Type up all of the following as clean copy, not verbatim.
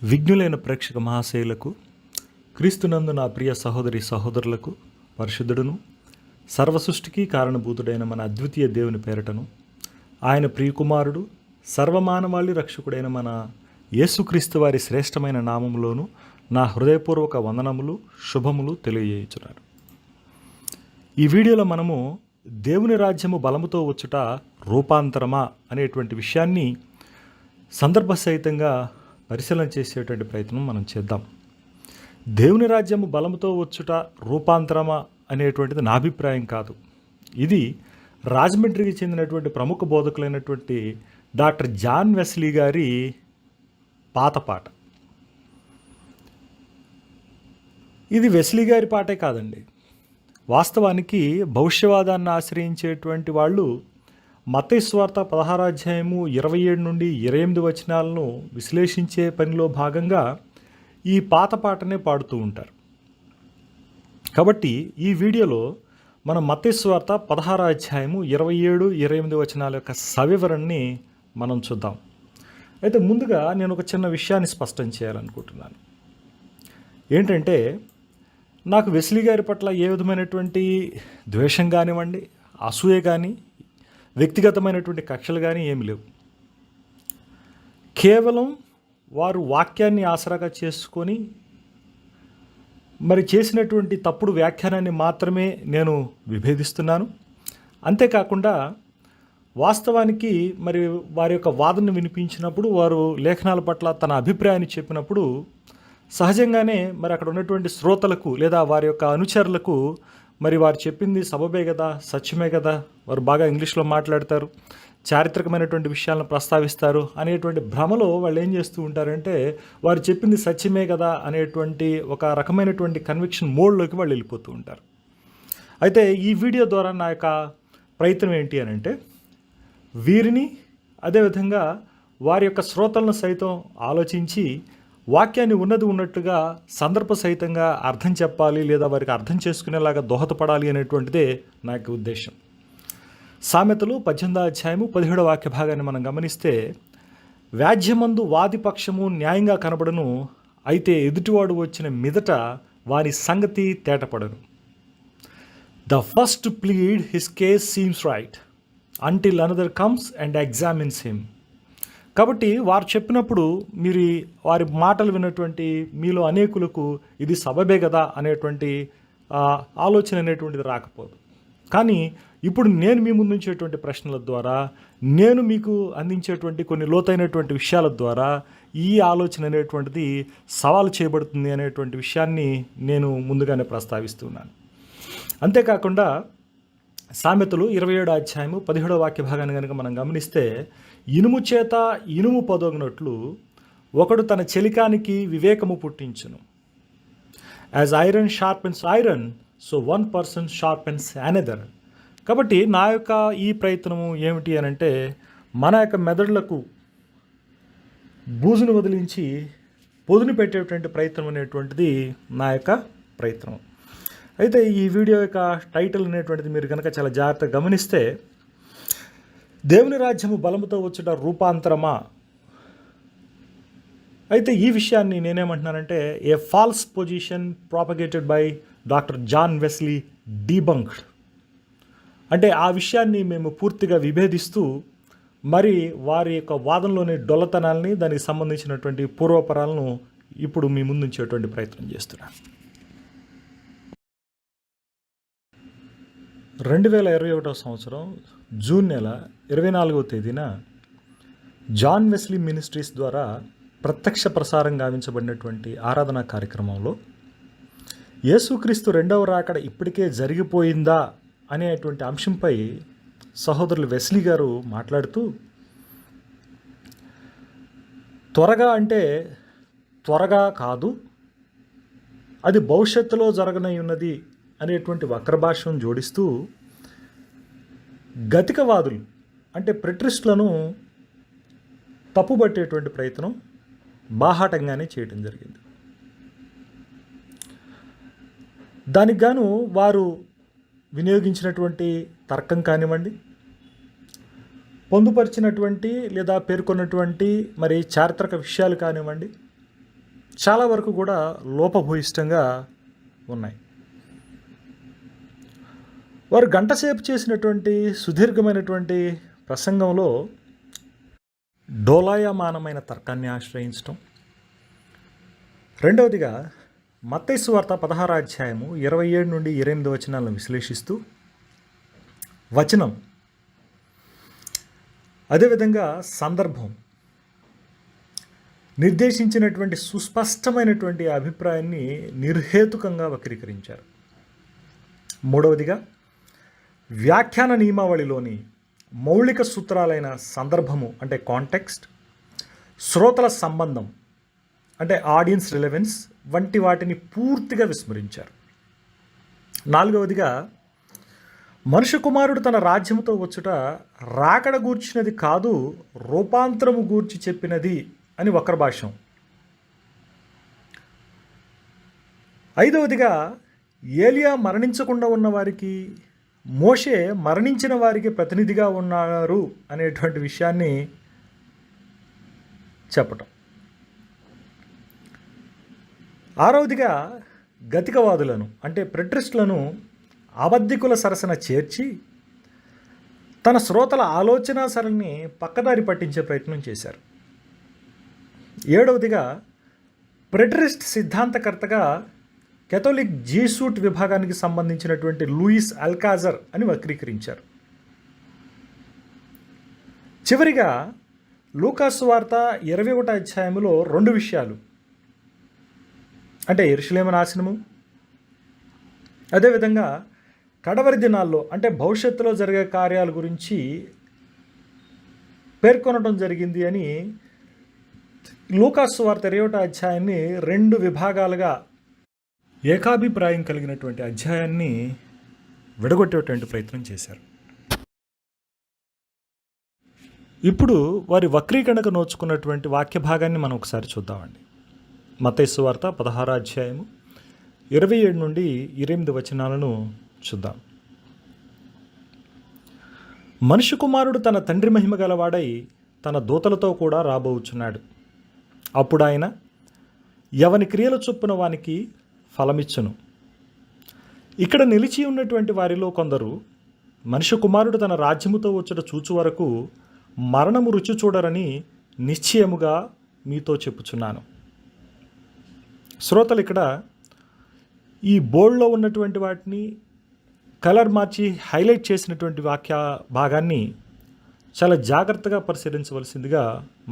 విఘ్నులైన ప్రేక్షక మహాశయులకు, క్రీస్తునందు నా ప్రియ సహోదరి సహోదరులకు, పరిశుద్ధుడును సర్వసృష్టికి కారణభూతుడైన మన అద్వితీయ దేవుని పేరటను, ఆయన ప్రియకుమారుడు సర్వమానవాళి రక్షకుడైన మన యేసుక్రీస్తు వారి శ్రేష్టమైన నామములోను నా హృదయపూర్వక వందనములు శుభములు తెలియజేయుచున్నాను. ఈ వీడియోలో మనము దేవుని రాజ్యము బలముతో వచ్చుట రూపాంతరమా అనేటువంటి విషయాన్ని సందర్భసహితంగా పరిశీలన చేసేటువంటి ప్రయత్నం మనం చేద్దాం. దేవుని రాజ్యము బలముతో వచ్చుట రూపాంతరమా అనేటువంటిది నా అభిప్రాయం కాదు. ఇది రాజమండ్రికి చెందినటువంటి ప్రముఖ బోధకులైనటువంటి డాక్టర్ జాన్ వెస్లీ గారి పాత పాట. ఇది వెస్లీ గారి పాటే కాదండి. వాస్తవానికి భవిష్యవాదాన్ని ఆశ్రయించేటువంటి వాళ్ళు మత్తయి సువార్త 16వ అధ్యాయము 27 నుండి 28 వచనాలను విశ్లేషించే పనిలో భాగంగా ఈ పాత పాటనే పాడుతూ ఉంటారు. కాబట్టి ఈ వీడియోలో మనం మత్తయి సువార్త 16వ అధ్యాయము 27, 28 వచనాల యొక్క సవివరణని మనం చూద్దాం. అయితే ముందుగా నేను ఒక చిన్న విషయాన్ని స్పష్టం చేయాలనుకుంటున్నాను. ఏంటంటే, నాకు వెస్లీ గారి పట్ల ఏ విధమైనటువంటి ద్వేషం కానివ్వండి, అసూయ కానీ, వ్యక్తిగతమైనటువంటి కక్షలు కానీ ఏమి లేవు. కేవలం వారు వాక్యాన్ని ఆసరాగా చేసుకొని మరి చేసినటువంటి తప్పుడు వ్యాఖ్యానాన్ని మాత్రమే నేను విభేదిస్తున్నాను. అంతేకాకుండా వాస్తవానికి మరి వారి యొక్క వాదనను వినిపించినప్పుడు, వారు లేఖనాల పట్ల తన అభిప్రాయాన్ని చెప్పినప్పుడు సహజంగానే మరి అక్కడ ఉన్నటువంటి శ్రోతలకు లేదా వారి యొక్క అనుచరులకు మరి వారు చెప్పింది సబబే కదా, సత్యమే కదా, వారు బాగా ఇంగ్లీష్లో మాట్లాడతారు, చారిత్రకమైనటువంటి విషయాలను ప్రస్తావిస్తారు అనేటువంటి భ్రమలో వాళ్ళు ఏం చేస్తూ ఉంటారంటే, వారు చెప్పింది సత్యమే కదా అనేటువంటి ఒక రకమైనటువంటి కన్విక్షన్ మోడ్లోకి వాళ్ళు వెళ్ళిపోతూ ఉంటారు. అయితే ఈ వీడియో ద్వారా నా యొక్క ప్రయత్నం ఏంటి అని అంటే, వీరిని అదేవిధంగా వారి యొక్క శ్రోతలను సైతం ఆలోచించి వాక్యాన్ని ఉన్నట్టుగా సందర్భ సహితంగా అర్థం చెప్పాలి, లేదా వారికి అర్థం చేసుకునేలాగా దోహదపడాలి అనేటువంటిదే నా యొక్క ఉద్దేశం. సామెతలు 18వ అధ్యాయము 17వ వాక్య భాగాన్ని మనం గమనిస్తే, వ్యాజ్యమందు వాది పక్షము న్యాయంగా కనబడను, అయితే ఎదుటివాడు వచ్చిన మీదట వారి సంగతి తేటపడను. The first plead his case seems right until another comes and examines him. కాబట్టి వారు చెప్పినప్పుడు మీరు వారి మాటలు విన్నటువంటి మీలో అనేకులకు ఇది సబబే కదా అనేటువంటి ఆలోచన అనేటువంటిది రాకపోదు. కానీ ఇప్పుడు నేను మీ ముందుంచేటువంటి ప్రశ్నల ద్వారా, నేను మీకు అందించేటువంటి కొన్ని లోతైనటువంటి విషయాల ద్వారా ఈ ఆలోచన అనేటువంటిది సవాలు చేయబడుతుంది అనేటువంటి విషయాన్ని నేను ముందుగానే ప్రస్తావిస్తున్నాను. అంతేకాకుండా సామెతలు 27వ అధ్యాయము 17వ వాక్య భాగాన్ని కనుక మనం గమనిస్తే, ఇనుము చేత ఇనుము పొదగినట్లు ఒకడు తన చెలికానికి వివేకము పుట్టించును. As iron sharpens iron, so one person sharpens another. కాబట్టి నా యొక్క ఈ ప్రయత్నము ఏమిటి అని అంటే, మన యొక్క మెదడులకు బూజును వదిలించి పొదును పెట్టేటువంటి ప్రయత్నం అనేటువంటిది నా యొక్క ప్రయత్నం. అయితే ఈ వీడియో యొక్క టైటిల్ అనేటువంటిది మీరు కనుక చాలా జాగ్రత్తగా గమనిస్తే, దేవుని రాజ్యము బలముతో వచ్చుట రూపాంతరమా. అయితే ఈ విషయాన్ని నేనేమంటున్నానంటే, a false position propagated by doctor John Wesley debunked. అంటే ఆ విషయాన్ని మేము పూర్తిగా విభేదిస్తూ మరి వారి యొక్క వాదనలోని డొల్లతనాల్ని, దానికి సంబంధించినటువంటి పూర్వపరాలను ఇప్పుడు మీ ముందుంచేటువంటి ప్రయత్నం చేస్తున్నాను. 2021వ సంవత్సరం జూన్ నెల 24వ తేదీన జాన్ వెస్లీ మినిస్ట్రీస్ ద్వారా ప్రత్యక్ష ప్రసారం గావించబడినటువంటి ఆరాధనా కార్యక్రమంలో యేసుక్రీస్తు రెండవ రాకడ ఇప్పటికే జరిగిపోయిందా అనేటువంటి అంశంపై సహోదరులు వెస్లీ గారు మాట్లాడుతూ, త్వరగా అంటే త్వరగా కాదు, అది భవిష్యత్తులో జరగనై ఉన్నది అనేటువంటి వక్రభాషను జోడిస్తూ, గతికవాదులు అంటే ప్రెట్రిస్టులను తప్పుబట్టేటువంటి ప్రయత్నం బాహాటంగానే చేయటం జరిగింది. దానికి గాను వారు వినియోగించినటువంటి తర్కం కానివ్వండి, పొందుపరిచినటువంటి లేదా పేర్కొన్నటువంటి మరి చారిత్రక విషయాలు కానివ్వండి, చాలా వరకు కూడా లోపభూయిష్టంగా ఉన్నాయి. వారు గంట సేపు చేసినటువంటి సుదీర్ఘమైనటువంటి ప్రసంగంలో డోలాయమానమైన తర్కాన్ని ఆశ్రయించటం. రెండవదిగా మత్తయి సువార్త 16వ అధ్యాయము 27 నుండి 28 వచనాలను విశ్లేషిస్తూ వచనం, అదేవిధంగా సందర్భం, నిర్దేశించినటువంటి సుస్పష్టమైనటువంటి అభిప్రాయాన్ని నిర్హేతుకంగా వక్రీకరించారు. మూడవదిగా వ్యాఖ్యాన నియమావళిలోని మౌలిక సూత్రాలైన సందర్భము అంటే కాంటెక్స్ట్, శ్రోతల సంబంధం అంటే ఆడియన్స్ రిలవెన్స్ వంటి వాటిని పూర్తిగా విస్మరించారు. నాలుగవదిగా మనుష్య కుమారుడు తన రాజ్యముతో వచ్చుట రాకడ గూర్చినది కాదు, రూపాంతరము గూర్చి చెప్పినది అని వక్ర భాష్యం. ఐదవదిగా ఏలియా మరణించకుండా ఉన్న వారికి మోషే మరణించిన వారికి ప్రతినిధిగా ఉన్నారు అనేటువంటి విషయాన్ని చెప్పటం. ఆరవదిగా గతికవాదులను అంటే ప్రెట్రిస్టులను అబద్ధికుల సరసన చేర్చి తన శ్రోతల ఆలోచన సరళిని పక్కదారి పట్టించే ప్రయత్నం చేశారు. ఏడవదిగా ప్రెట్రిస్ట్ సిద్ధాంతకర్తగా కేథోలిక్ జీసూట్ విభాగానికి సంబంధించినటువంటి లూయిస్ అల్కాజర్ అని వక్రీకరించారు. చివరిగా లూకాసు వార్త 21వ అధ్యాయంలో 2 విషయాలు అంటే యెరూషలేము నాశనము, అదేవిధంగా కడవరి దినాల్లో అంటే భవిష్యత్తులో జరిగే కార్యాల గురించి పేర్కొనడం జరిగింది అని లూకాసు వార్త 21వ అధ్యాయాన్ని 2 విభాగాలుగా ఏకాభిప్రాయం కలిగినటువంటి అధ్యాయాన్ని విడగొట్టేటువంటి ప్రయత్నం చేశారు. ఇప్పుడు వారి వక్రీకరణకు నోచుకున్నటువంటి వాక్య భాగాన్ని మనం ఒకసారి చూద్దామండి. మత్తయి సువార్త 16వ అధ్యాయము 27 నుండి 28 వచనాలను చూద్దాం. మనుష్య కుమారుడు తన తండ్రి మహిమ గలవాడై తన దూతలతో కూడా రాబోచున్నాడు. అప్పుడు ఆయన ఎవని క్రియల చొప్పున వానికి ఫలమిచ్చును. ఇక్కడ నిలిచి ఉన్నటువంటి వారిలో కొందరు మనుష్య కుమారుడు తన రాజ్యముతో వచ్చుట చూచు వరకు మరణము రుచి చూడరని నిశ్చయముగా మీతో చెప్పుచున్నాను. శ్రోతలు ఇక్కడ ఈ బోర్డులో ఉన్నటువంటి వాటిని కలర్ మార్చి హైలైట్ చేసినటువంటి వాక్య భాగాన్ని చాలా జాగ్రత్తగా పరిశీలించవలసిందిగా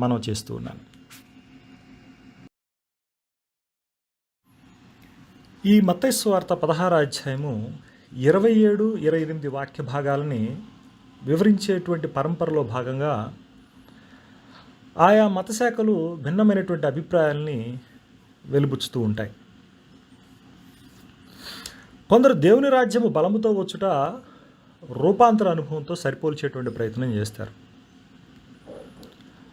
మనం చేస్తూ ఉన్నాను. ఈ మత్తయి సువార్త 16వ అధ్యాయము 27, 28 వాక్య భాగాలని వివరించేటువంటి పరంపరలో భాగంగా ఆయా మతశాఖలు భిన్నమైనటువంటి అభిప్రాయాలని వెలుబుచ్చుతూ ఉంటాయి. కొందరు దేవుని రాజ్యము బలముతో వచ్చుట రూపాంతర అనుభవంతో సరిపోల్చేటువంటి ప్రయత్నం చేస్తారు.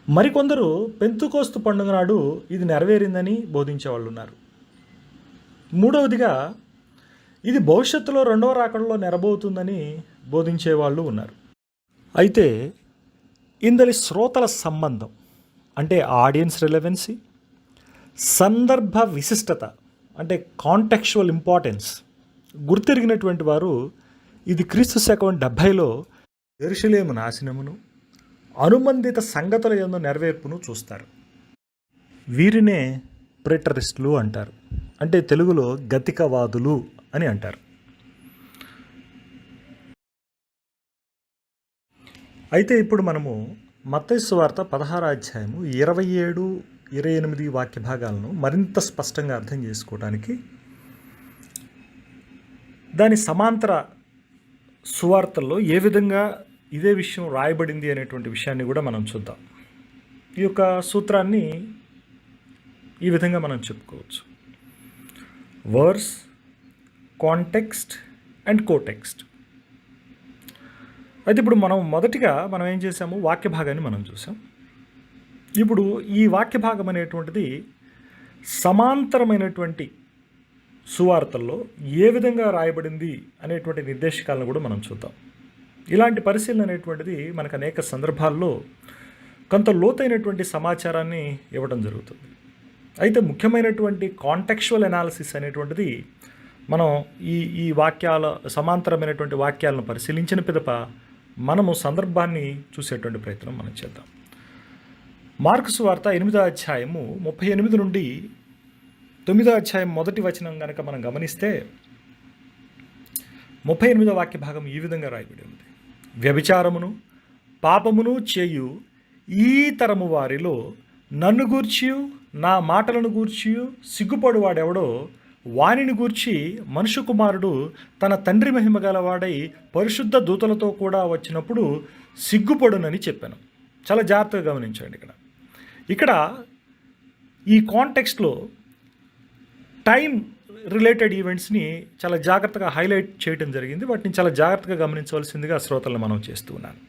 మరికొందరు పెంతుకోస్తు పండుగ నాడు ఇది నెరవేరిందని బోధించేవాళ్ళు ఉన్నారు. మూడవదిగా ఇది భవిష్యత్తులో 2వ రాకడలో నెరబోతుందని బోధించేవాళ్ళు ఉన్నారు. అయితే ఇందలి శ్రోతల సంబంధం అంటే ఆడియన్స్ రిలవెన్సీ, సందర్భ విశిష్టత అంటే కాంటెక్చువల్ ఇంపార్టెన్స్ గుర్తెరిగినటువంటి వారు ఇది క్రీస్తు శకం 70లో యెరూషలేము నాశనమును అనుబంధిత సంగతుల యందు నెరవేర్పును చూస్తారు. వీరినే ప్రెటరిస్టులు అంటారు, అంటే తెలుగులో గతికవాదులు అని అంటారు. అయితే ఇప్పుడు మనము మత్తయి సువార్త 16వ అధ్యాయము 27, 28 వాక్య భాగాలను మరింత స్పష్టంగా అర్థం చేసుకోవడానికి దాని సమాంతర సువార్తల్లో ఏ విధంగా ఇదే విషయం రాయబడింది అనేటువంటి విషయాన్ని కూడా మనం చూద్దాం. ఈ యొక్క సూత్రాన్ని ఈ విధంగా మనం చెప్పుకోవచ్చు: వర్స్, కాంటెక్స్ట్ అండ్ కోటెక్స్ట్. అయితే ఇప్పుడు మొదటిగా మనం ఏం చేసాము, వాక్య భాగాన్ని మనం చూసాం. ఇప్పుడు ఈ వాక్య భాగం అనేటువంటిది సమాంతరమైనటువంటి సువార్తల్లో ఏ విధంగా రాయబడింది అనేటువంటి నిర్దేశకాలను కూడా మనం చూద్దాం. ఇలాంటి పరిశీలన అనేటువంటిది మనకు అనేక సందర్భాల్లో కొంత లోతైనటువంటి సమాచారాన్ని ఇవ్వడం జరుగుతుంది. అయితే ముఖ్యమైనటువంటి కాంటెక్చువల్ అనాలిసిస్ అనేటువంటిది మనం ఈ వాక్యాల సమాంతరమైనటువంటి వాక్యాలను పరిశీలించిన పిదప మనము సందర్భాన్ని చూసేటువంటి ప్రయత్నం మనం చేద్దాం. మార్కు సువార్త 8వ అధ్యాయము 38 నుండి 9వ అధ్యాయం మొదటి వచనం కనుక మనం గమనిస్తే 38వ వాక్య భాగం ఈ విధంగా రాయబడి ఉంది. వ్యభిచారమును పాపమును చేయు ఈ తరము వారిలో నన్ను గూర్చియు నా మాటలను గూర్చియు సిగ్గుపడువాడెవడో వానిని గూర్చి మనుష్య కుమారుడు తన తండ్రి మహిమ గలవాడై పరిశుద్ధ దూతలతో కూడా వచ్చినప్పుడు సిగ్గుపడునని చెప్పాను. చాలా జాగ్రత్తగా గమనించండి. ఇక్కడ ఈ కాంటెక్స్ట్లో టైం రిలేటెడ్ ఈవెంట్స్ని చాలా జాగ్రత్తగా హైలైట్ చేయడం జరిగింది. వాటిని చాలా జాగ్రత్తగా గమనించవలసిందిగా శ్రోతలను మనం చేస్తూ ఉన్నాను.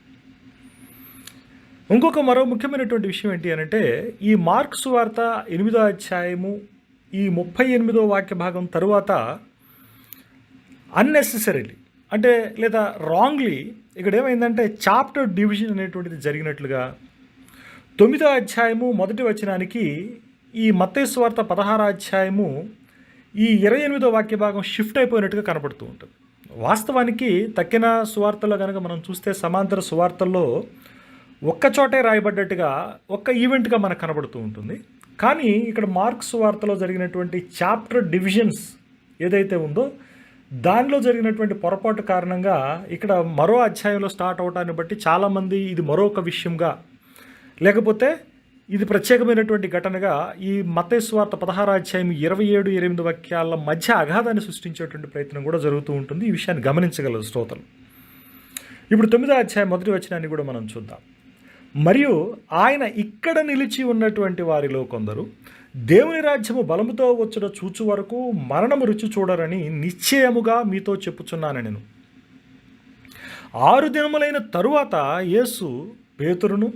ఇంకొక మరో ముఖ్యమైనటువంటి విషయం ఏంటి అనంటే, ఈ మార్కు సువార్త 8వ అధ్యాయము ఈ 38వ వాక్య భాగం తరువాత అన్నెసెసరీలీ అంటే లేదా రాంగ్లీ ఇక్కడ ఏమైందంటే చాప్టర్ డివిజన్ అనేటువంటిది జరిగినట్లుగా 9వ అధ్యాయము మొదటి వచనానికి ఈ మత్తయి సువార్త 16వ అధ్యాయము ఈ 28వ వాక్య భాగం షిఫ్ట్ అయిపోయినట్టుగా కనపడుతూ ఉంటుంది. వాస్తవానికి తక్కిన సువార్తలో కనుక మనం చూస్తే సమాంతర సువార్తల్లో ఒక్కచోటే రాయబడ్డట్టుగా ఒక్క ఈవెంట్గా మనకు కనబడుతూ ఉంటుంది. కానీ ఇక్కడ మార్క్స్ సువార్తలో జరిగినటువంటి చాప్టర్ డివిజన్స్ ఏదైతే ఉందో దానిలో జరిగినటువంటి పొరపాటు కారణంగా ఇక్కడ మరో అధ్యాయంలో స్టార్ట్ అవటాన్ని బట్టి చాలామంది ఇది మరొక విషయంగా లేకపోతే ఇది ప్రత్యేకమైనటువంటి ఘటనగా ఈ మత్తయి సువార్త 16వ అధ్యాయం 27-28 వాక్యాల మధ్య అగాధాన్ని సృష్టించేటువంటి ప్రయత్నం కూడా జరుగుతూ ఉంటుంది. ఈ విషయాన్ని గమనించగలరు శ్రోతలు. ఇప్పుడు 9వ అధ్యాయం మొదటి వచనాన్ని కూడా మనం చూద్దాం. మరియు ఆయన ఇక్కడ నిలిచి ఉన్నటువంటి వారిలో కొందరు దేవుని రాజ్యము బలముతో వచ్చుట చూచు వరకు మరణము రుచి చూడరని నిశ్చయముగా మీతో చెప్పుచున్నాను. నేను 6 దినములైన తరువాత యేసు పేతురును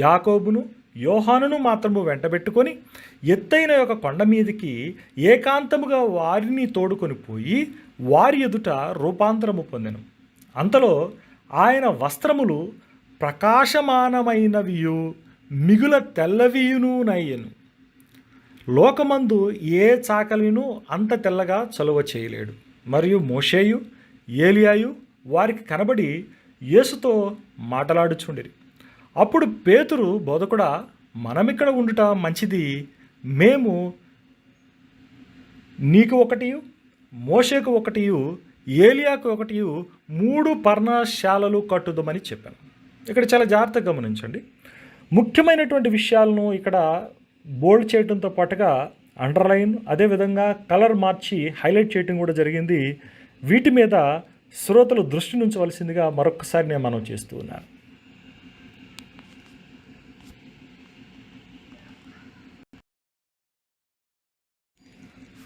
యాకోబును యోహానును మాత్రము వెంటబెట్టుకొని ఎత్తైన ఒక కొండ మీదికి ఏకాంతముగా వారిని తోడుకొని పోయి వారి ఎదుట రూపాంతరము పొందెను. అంతలో ఆయన వస్త్రములు ప్రకాశమానమైనవియు మిగుల తెల్లవియునునయ్యను. లోకమందు ఏ చాకలిను అంత తెల్లగా చలువ చేయలేడు. మరియు మోషేయు ఏలియాయు వారికి కనబడి యేసుతో మాటలాడుచుండిరి. అప్పుడు పేతురు, బోధకుడా, మనమిక్కడ ఉండుట మంచిది. మేము నీకు ఒకటియు మోషేకు ఒకటియు ఏలియాకు ఒకటియు 3 పర్ణశాలలు కట్టుదమని చెప్పాను. ఇక్కడ చాలా జాగ్రత్తగా గమనించండి. ముఖ్యమైనటువంటి విషయాలను ఇక్కడ బోల్డ్ చేయడంతో పాటుగా అండర్లైన్ అదేవిధంగా కలర్ మార్చి హైలైట్ చేయడం కూడా జరిగింది. వీటి మీద శ్రోతలు దృష్టి ఉంచవలసిందిగా మరొకసారి నేను మనం చేస్తూ ఉన్నాను.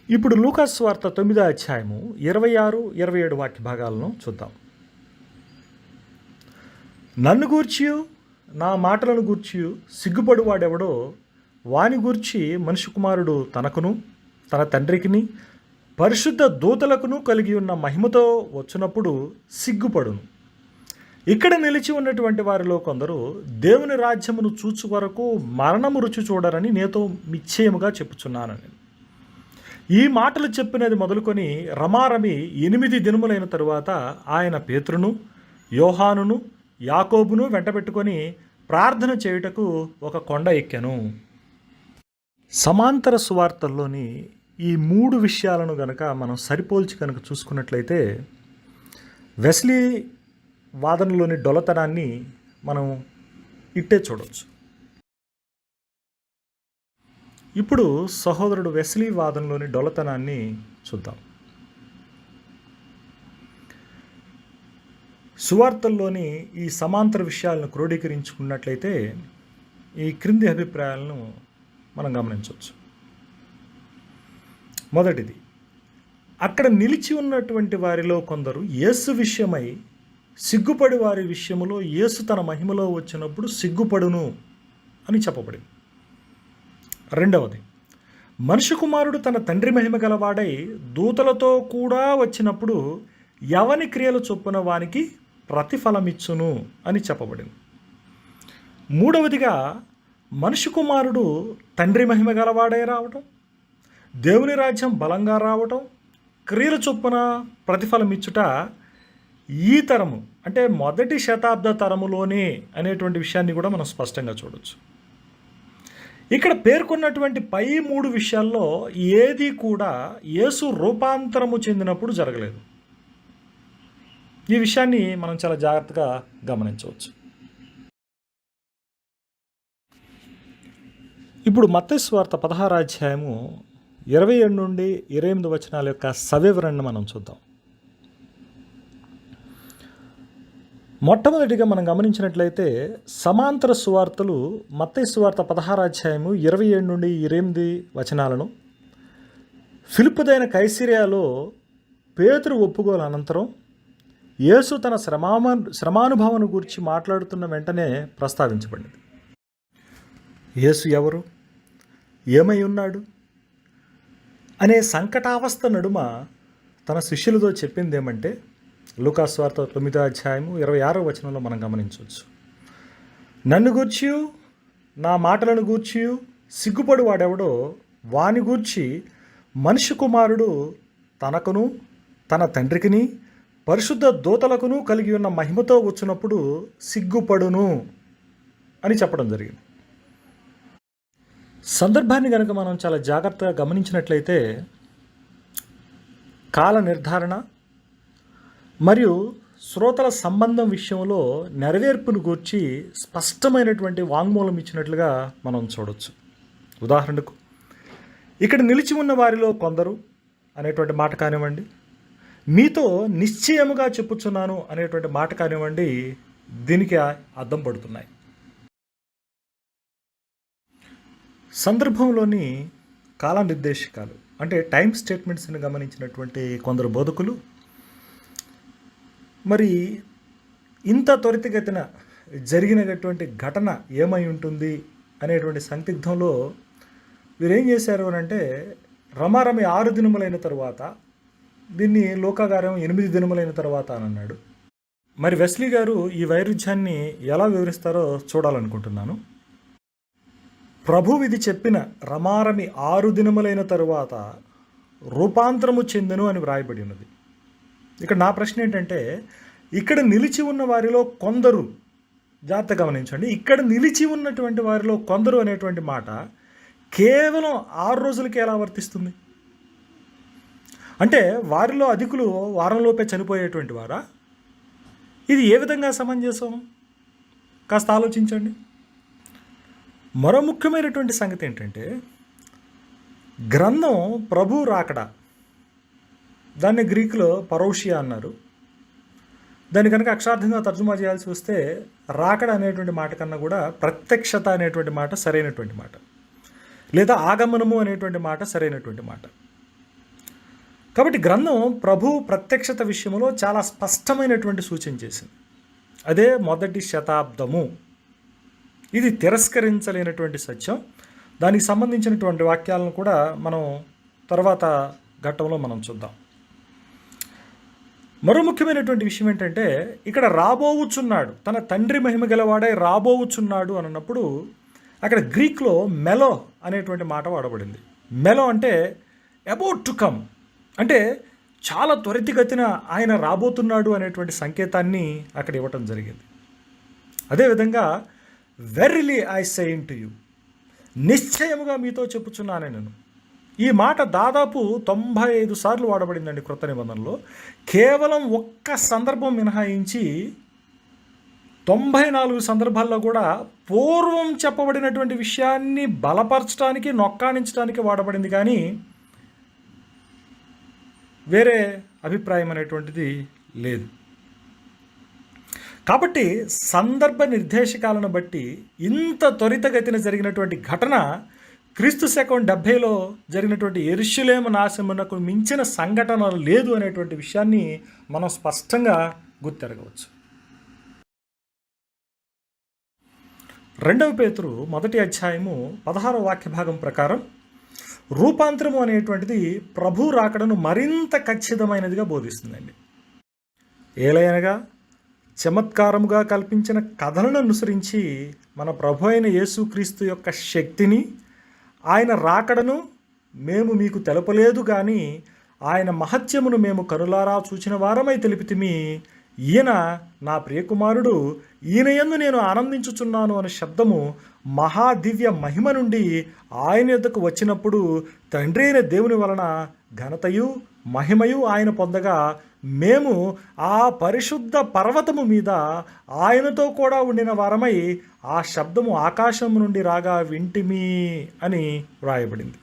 ఇప్పుడు లూకాసు సువార్త 9వ అధ్యాయము 26-27 వాక్య భాగాలను చూద్దాం. నన్ను గూర్చియు నా మాటలను గూర్చియు సిగ్గుపడువాడెవడో వాని గూర్చి మనుష్య కుమారుడు తనకును తన తండ్రికిని పరిశుద్ధ దూతలకును కలిగి ఉన్న మహిమతో వచ్చినప్పుడు సిగ్గుపడును. ఇక్కడ నిలిచి ఉన్నటువంటి వారిలో కొందరు దేవుని రాజ్యమును చూచు వరకు మరణము రుచి చూడరని నేతో నిశ్చయముగా చెప్పుచున్నాను. ఈ మాటలు చెప్పినది మొదలుకొని రమారమి 8 దినములైన తరువాత ఆయన పేతురును యోహానును యాకోబును వెంటబెట్టుకొని ప్రార్థన చేయుటకు ఒక కొండ ఎక్కెను. సమాంతర సువార్తల్లోని ఈ 3 విషయాలను గనక మనం సరిపోల్చి కనుక చూసుకున్నట్లయితే వెస్లీ వాదనలోని డొలతనాన్ని మనం ఇట్టే చూడవచ్చు. ఇప్పుడు సహోదరుడు వెస్లీ వాదనలోని డొలతనాన్ని చూద్దాం. సువార్తల్లోని ఈ సమాంతర విషయాలను క్రోడీకరించుకున్నట్లయితే ఈ క్రింది అభిప్రాయాలను మనం గమనించవచ్చు. మొదటిది, అక్కడ నిలిచి ఉన్నటువంటి వారిలో కొందరు యేసు విషయమై సిగ్గుపడి వారి విషయములో యేసు తన మహిమలో వచ్చినప్పుడు సిగ్గుపడును అని చెప్పబడింది. రెండవది, మనుష్య కుమారుడు తన తండ్రి మహిమ గలవాడై దూతలతో కూడా వచ్చినప్పుడు ఎవని క్రియలు చొప్పున వానికి ప్రతిఫలమిచ్చును అని చెప్పబడింది. మూడవదిగా, మనిషి కుమారుడు తండ్రి మహిమ గలవాడై రావటం, దేవుని రాజ్యం బలంగా రావటం, క్రియల చొప్పున ప్రతిఫలం ఇచ్చుట ఈ తరము అంటే మొదటి శతాబ్ద తరములోనే అనేటువంటి విషయాన్ని కూడా మనం స్పష్టంగా చూడవచ్చు. ఇక్కడ పేర్కొన్నటువంటి పై 3 విషయాల్లో ఏది కూడా యేసు రూపాంతరము చెందినప్పుడు జరగలేదు. ఈ విషయాన్ని మనం చాలా జాగ్రత్తగా గమనించవచ్చు. ఇప్పుడు మత్తయి సువార్త 16వ అధ్యాయము 27 నుండి 28 వచనాల యొక్క సవివరణను మనం చూద్దాం. మొట్టమొదటిగా మనం గమనించినట్లయితే సమాంతర సువార్తలు మత్తయి సువార్త 16వ అధ్యాయము 27 నుండి 28 వచనాలను ఫిలిప్పుదైన కైసరియాలో పేతురు ఒప్పుకోలు అనంతరం యేసు తన శ్రమానుభవాన్ని గురించి మాట్లాడుతున్న వెంటనే ప్రస్తావించబడింది. యేసు ఎవరు, ఏమై ఉన్నాడు అనే సంకటావస్థ నడుమ తన శిష్యులతో చెప్పింది ఏమంటే, లూకా సువార్త 9వ అధ్యాయము 26వ వచనంలో మనం గమనించవచ్చు. నన్ను గూర్చి నా మాటలను గూర్చి సిగ్గుపడు వాడెవడో వాని గూర్చి మనిషి కుమారుడు తనకును తన తండ్రికిని పరిశుద్ధ దూతలకును కలిగి ఉన్న మహిమతో వచ్చినప్పుడు సిగ్గుపడును అని చెప్పడం జరిగింది. సందర్భాన్ని కనుక మనం చాలా జాగ్రత్తగా గమనించినట్లయితే కాల నిర్ధారణ మరియు శ్రోతల సంబంధం విషయంలో నెరవేర్పును గూర్చి స్పష్టమైనటువంటి వాంగ్మూలం ఇచ్చినట్లుగా మనం చూడవచ్చు. ఉదాహరణకు ఇక్కడ నిలిచి ఉన్న వారిలో కొందరు అనేటువంటి మాట కానివ్వండి, మీతో నిశ్చయముగా చెప్పుచున్నాను అనేటువంటి మాట కానివ్వండి, దీనికి అద్దం పడుతున్నాయి. సందర్భంలోని కాల నిర్దేశకాలు అంటే టైం స్టేట్మెంట్స్ని గమనించినటువంటి కొందరు బోధకులు మరి ఇంత త్వరితగతిన జరిగినటువంటి ఘటన ఏమై ఉంటుంది అనేటువంటి సందిగ్ధంలో వీరేం చేశారు అని అంటే, రమారమి 6 దినములైన తరువాత, దీన్ని లోకాగారం 8 దినములైన తర్వాత అని అన్నాడు. మరి వెస్లీ గారు ఈ వైరుధ్యాన్ని ఎలా వివరిస్తారో చూడాలనుకుంటున్నాను. ప్రభు ఇది చెప్పిన రమారమి 6 దినములైన తరువాత రూపాంతరము చెందెను అని వ్రాయబడి ఉన్నది. ఇక్కడ నా ప్రశ్న ఏంటంటే, ఇక్కడ నిలిచి ఉన్న వారిలో కొందరు, జాగ్రత్త గమనించండి, ఇక్కడ నిలిచి ఉన్నటువంటి వారిలో కొందరు అనేటువంటి మాట కేవలం 6 రోజులకే ఎలా వర్తిస్తుంది? అంటే వారిలో అధికులు వారంలోపే చనిపోయేటువంటి వారా? ఇది ఏ విధంగా సమంజసం? కాస్త ఆలోచించండి. మరో ముఖ్యమైనటువంటి సంగతి ఏంటంటే, గ్రంథం ప్రభు రాకడ, దాన్ని గ్రీకులో పరౌషియా అన్నారు. దాన్ని కనుక అక్షరార్థంగా తర్జుమా చేయాల్సి వస్తే రాకడ అనేటువంటి మాట కన్నా కూడా ప్రత్యక్షత అనేటువంటి మాట సరైనటువంటి మాట, లేదా ఆగమనము అనేటువంటి మాట సరైనటువంటి మాట. కాబట్టి గ్రంథం ప్రభు ప్రత్యక్షత విషయంలో చాలా స్పష్టమైనటువంటి సూచన చేసింది. అదే మొదటి శతాబ్దము. ఇది తిరస్కరించలేనటువంటి సత్యం. దానికి సంబంధించినటువంటి వాక్యాలను కూడా మనం తర్వాత ఘట్టంలో మనం చూద్దాం. మరో ముఖ్యమైనటువంటి విషయం ఏంటంటే, ఇక్కడ రాబోవుచున్నాడు, తన తండ్రి మహిమ గలవాడై రాబోవుచున్నాడు అన్నప్పుడు అక్కడ గ్రీక్లో మెలో అనేటువంటి మాట వాడబడింది. మెలో అంటే అబౌట్ టు కమ్, అంటే చాలా త్వరితగతిన ఆయన రాబోతున్నాడు అనేటువంటి సంకేతాన్ని అక్కడ ఇవ్వటం జరిగింది. అదేవిధంగా వెర్రిలీ ఐ సే టు యూ, నిశ్చయముగా మీతో చెప్పుచున్నాను నేను. ఈ మాట దాదాపు 95 సార్లు వాడబడిందండి క్రొత్త నిబంధనలో. కేవలం ఒక్క సందర్భం మినహాయించి 94 సందర్భాల్లో కూడా పూర్వం చెప్పబడినటువంటి విషయాన్ని బలపరచడానికి, నొక్కాణించడానికి వాడబడింది, కానీ వేరే అభిప్రాయం అనేటువంటిది లేదు. కాబట్టి సందర్భ నిర్దేశకాలను బట్టి ఇంత త్వరితగతిన జరిగినటువంటి ఘటన క్రీస్తు శకం 70లో జరిగినటువంటి యెరూషలేము నాశనమునకు మించిన సంఘటన లేదు అనేటువంటి విషయాన్ని మనం స్పష్టంగా గుర్తెరగవచ్చు. 2 పేతురు 1వ అధ్యాయము 16వ వాక్య భాగం ప్రకారం రూపాంతరము అనేటువంటిది ప్రభు రాకడను మరింత ఖచ్చితమైనదిగా బోధిస్తుందండి. ఏలయనగా చమత్కారముగా కల్పించిన కథలను అనుసరించి మన ప్రభు అయిన యేసుక్రీస్తు యొక్క శక్తిని, ఆయన రాకడను మేము మీకు తెలపలేదు కానీ ఆయన మహత్యమును మేము కనులారా చూచిన వారమై తెలిపితిమి. ఈయన నా ప్రియకుమారుడు, ఈయన యందు నేను ఆనందించుచున్నాను అనే శబ్దము మహాదివ్య మహిమ నుండి ఆయన యొద్దకు వచ్చినప్పుడు తండ్రి అయిన దేవుని వలన ఘనతయు మహిమయు ఆయన పొందగా మేము ఆ పరిశుద్ధ పర్వతము మీద ఆయనతో కూడా ఉండిన వారమై ఆ శబ్దము ఆకాశం నుండి రాగా వింటిమి అని వ్రాయబడింది.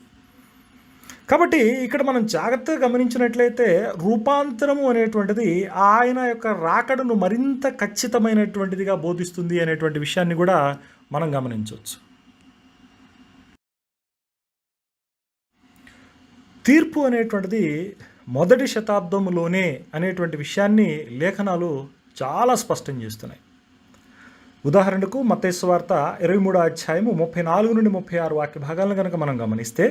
కాబట్టి ఇక్కడ మనం జాగ్రత్తగా గమనించినట్లయితే రూపాంతరము అనేటువంటిది ఆయన యొక్క రాకడను మరింత ఖచ్చితమైనటువంటిదిగా బోధిస్తుంది అనేటువంటి విషయాన్ని కూడా మనం గమనించవచ్చు. తీర్పు అనేటువంటిది మొదటి శతాబ్దంలోనే అనేటువంటి విషయాన్ని లేఖనాలు చాలా స్పష్టం చేస్తున్నాయి. ఉదాహరణకు మత్తయి సువార్త 23వ అధ్యాయము 34 నుండి 36 వాక్య భాగాలను కనుక మనం గమనిస్తే,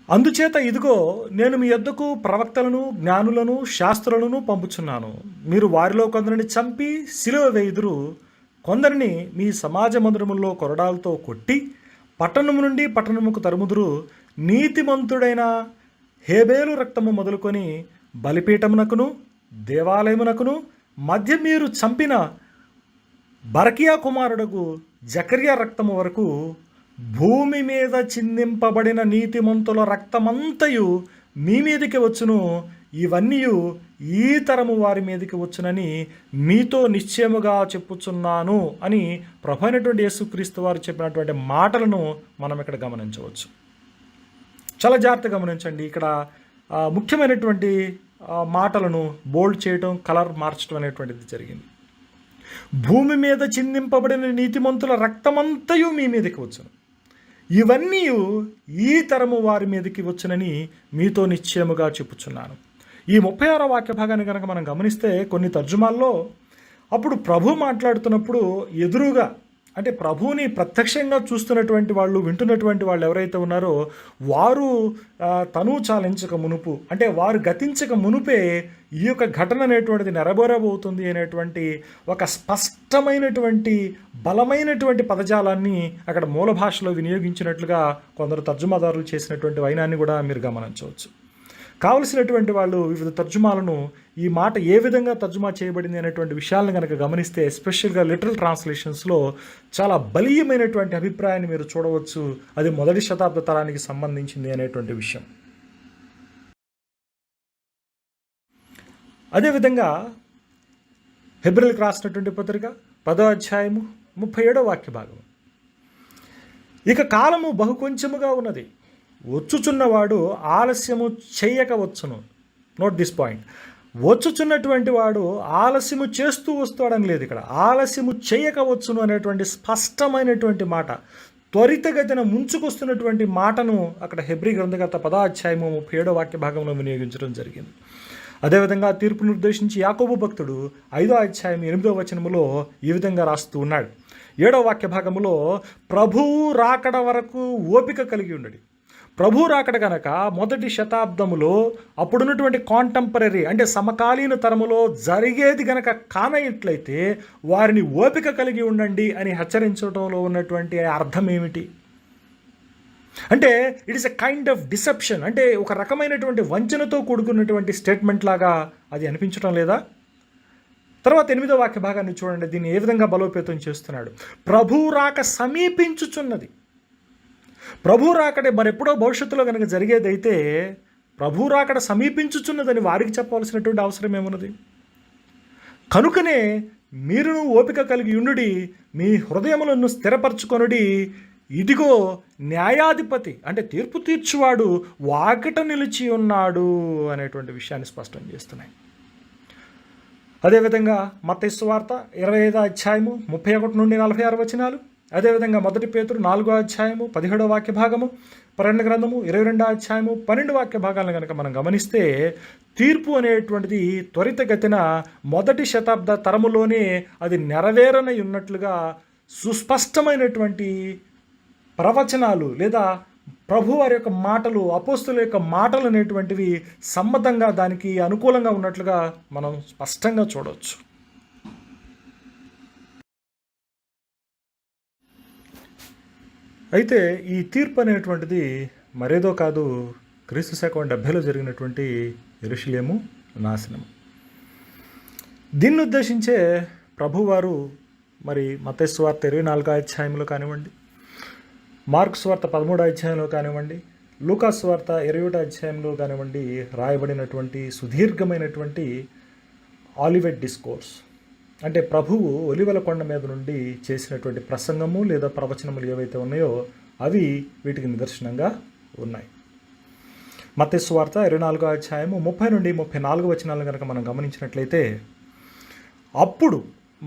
అందుచేత ఇదిగో నేను మీ యొద్దకు ప్రవక్తలను, జ్ఞానులను, శాస్త్రులను పంపుచున్నాను. మీరు వారిలో కొందరిని చంపి సిలువ వేయుదురు, కొందరిని మీ సమాజ మందిరముల్లో కొరడాలతో కొట్టి పట్టణము నుండి పట్టణముకు తరుముదురు. నీతిమంతుడైన హేబేలు రక్తము మొదలుకొని బలిపీఠమునకును దేవాలయమునకును మధ్య మీరు చంపిన బరకియా కుమారుడకు జకర్యా రక్తము వరకు భూమి మీద చిందింపబడిన నీతిమంతుల రక్తమంతయు మీ మీదికి వచ్చును. ఇవన్నీ ఈ తరము వారి మీదకి వచ్చునని మీతో నిశ్చయముగా చెప్పుచున్నాను అని ప్రభు అయినటువంటి యేసుక్రీస్తు వారు చెప్పినటువంటి మాటలను మనం ఇక్కడ గమనించవచ్చు. చాలా జాగ్రత్తగా గమనించండి. ఇక్కడ ముఖ్యమైనటువంటి మాటలను బోల్డ్ చేయడం, కలర్ మార్చడం అనేటువంటిది జరిగింది. భూమి మీద చిందింపబడిన నీతిమంతుల రక్తమంతయు మీ మీదకి వచ్చును, ఇవన్నీ ఈ తరము వారి మీదకి వచ్చునని మీతో నిశ్చయముగా చెప్పుచున్నాను. ఈ 36వ వాక్య భాగాన్ని కనుక మనం గమనిస్తే కొన్ని తర్జుమాల్లో అప్పుడు ప్రభు మాట్లాడుతున్నప్పుడు ఎదురుగా, అంటే ప్రభువుని ప్రత్యక్షంగా చూస్తున్నటువంటి వాళ్ళు, వింటున్నటువంటి వాళ్ళు ఎవరైతే ఉన్నారో వారు తను చాలించక మునుపు, అంటే వారు గతించక మునుపే ఈ యొక్క ఘటన అనేటువంటిది నెరవేరబోతుంది అనేటువంటి ఒక స్పష్టమైనటువంటి బలమైనటువంటి పదజాలాన్ని అక్కడ మూల భాషలో వినియోగించినట్లుగా కొందరు తర్జుమాదారులు చేసినటువంటి వైనాన్ని కూడా మీరు గమనించవచ్చు. కావలసినటువంటి వాళ్ళు వివిధ తర్జుమాలను ఈ మాట ఏ విధంగా తర్జుమా చేయబడింది అనేటువంటి విషయాలను కనుక గమనిస్తే, ఎస్పెషల్గా లిటరల్ ట్రాన్స్లేషన్స్లో చాలా బలీయమైనటువంటి అభిప్రాయాన్ని మీరు చూడవచ్చు. అది మొదటి శతాబ్ద తరానికి సంబంధించింది అనేటువంటి విషయం. అదేవిధంగా హెబ్రీయులకు రాసినటువంటి పత్రిక 10వ అధ్యాయము 37వ వాక్య భాగం, ఇక కాలము బహు కొంచెముగా ఉన్నది, వచ్చుచున్నవాడు ఆలస్యము చేయక వచ్చును. Note this point. వచ్చుచున్నటువంటి వాడు ఆలస్యము చేస్తూ వస్తాడని లేదు, ఇక్కడ ఆలస్యము చేయక వచ్చును అనేటువంటి స్పష్టమైనటువంటి మాట, త్వరితగతిన ముంచుకొస్తున్నటువంటి మాటను అక్కడ హెబ్రీ గ్రంథకర్త 10వ అధ్యాయము 37వ వాక్య భాగంలో వినియోగించడం జరిగింది. అదేవిధంగా తీర్పును నిర్దేశించి యాకోబు భక్తుడు 5వ అధ్యాయం 8వ వచనములో ఈ విధంగా రాస్తూ ఉన్నాడు. 7వ వాక్య భాగములో ప్రభువు రాకడ వరకు ఓపిక కలిగి ఉండడి. ప్రభు రాకడ గనక మొదటి శతాబ్దములో అప్పుడున్నటువంటి కాంటెంపరీ, అంటే సమకాలీన తరములో జరిగేది గనక కానట్లయితే వారిని ఓపిక కలిగి ఉండండి అని హెచ్చరించడంలో ఉన్నటువంటి అర్థం ఏమిటి అంటే, it is a kind of deception, అంటే ఒక రకమైనటువంటి వంచనతో కూడుకున్నటువంటి స్టేట్మెంట్ లాగా అది అనిపించడం లేదా? తర్వాత 8వ వాక్య భాగాన్ని చూడండి, దీన్ని ఏ విధంగా బలోపేతం చేస్తున్నాడు. ప్రభు రాక సమీపించుచున్నది. ప్రభు రాకడే మరెప్పుడో భవిష్యత్తులో కనుక జరిగేదైతే ప్రభు రాకడ సమీపించుచున్నదని వారికి చెప్పవలసినటువంటి అవసరం ఏమున్నది? కనుకనే మీరును ఓపిక కలిగి ఉండుడి, మీ హృదయములను స్థిరపరచుకొనుడి, ఇదిగో న్యాయాధిపతి, అంటే తీర్పు తీర్చువాడు వాకిట నిలిచి ఉన్నాడు అనేటువంటి విషయాన్ని స్పష్టం చేస్తున్నాయి. అదేవిధంగా మత్తయి సువార్త 25వ అధ్యాయము 31 నుండి 46 వచనాలు, అదేవిధంగా 1 పేతురు 4వ అధ్యాయము 17వ వాక్య భాగము, ప్రకటన గ్రంథము 22వ అధ్యాయము 12 వాక్య భాగాలను కనుక మనం గమనిస్తే, తీర్పు అనేటువంటిది త్వరితగతిన మొదటి శతాబ్ద తరములోనే అది నెరవేరనై ఉన్నట్లుగా సుస్పష్టమైనటువంటి ప్రవచనాలు లేదా ప్రభు వారి యొక్క మాటలు, అపోస్తుల యొక్క మాటలు అనేటువంటివి సమ్మతంగా దానికి అనుకూలంగా ఉన్నట్లుగా మనం స్పష్టంగా చూడవచ్చు. అయితే ఈ తీర్పు అనేటువంటిది మరేదో కాదు, క్రీస్తు శకం 70లో జరిగినటువంటి యెరూషలేము నాశనం. దీన్ని ఉద్దేశించే ప్రభువారు మరి మత్తయి సువార్త 24వ అధ్యాయంలో కానివ్వండి, మార్కు సువార్త 13వ అధ్యాయంలో కానివ్వండి, లూకా సువార్త 21వ అధ్యాయంలో కానివ్వండి రాయబడినటువంటి సుదీర్ఘమైనటువంటి ఆలివెట్ డిస్కోర్స్, అంటే ప్రభువు ఒలివల కొండ మీద నుండి చేసినటువంటి ప్రసంగము లేదా ప్రవచనములు ఏవైతే ఉన్నాయో అవి వీటికి నిదర్శనంగా ఉన్నాయి. మత్తయి సువార్త 24వ అధ్యాయము 30 నుండి 34 వచనాలను కనుక మనం గమనించినట్లయితే, అప్పుడు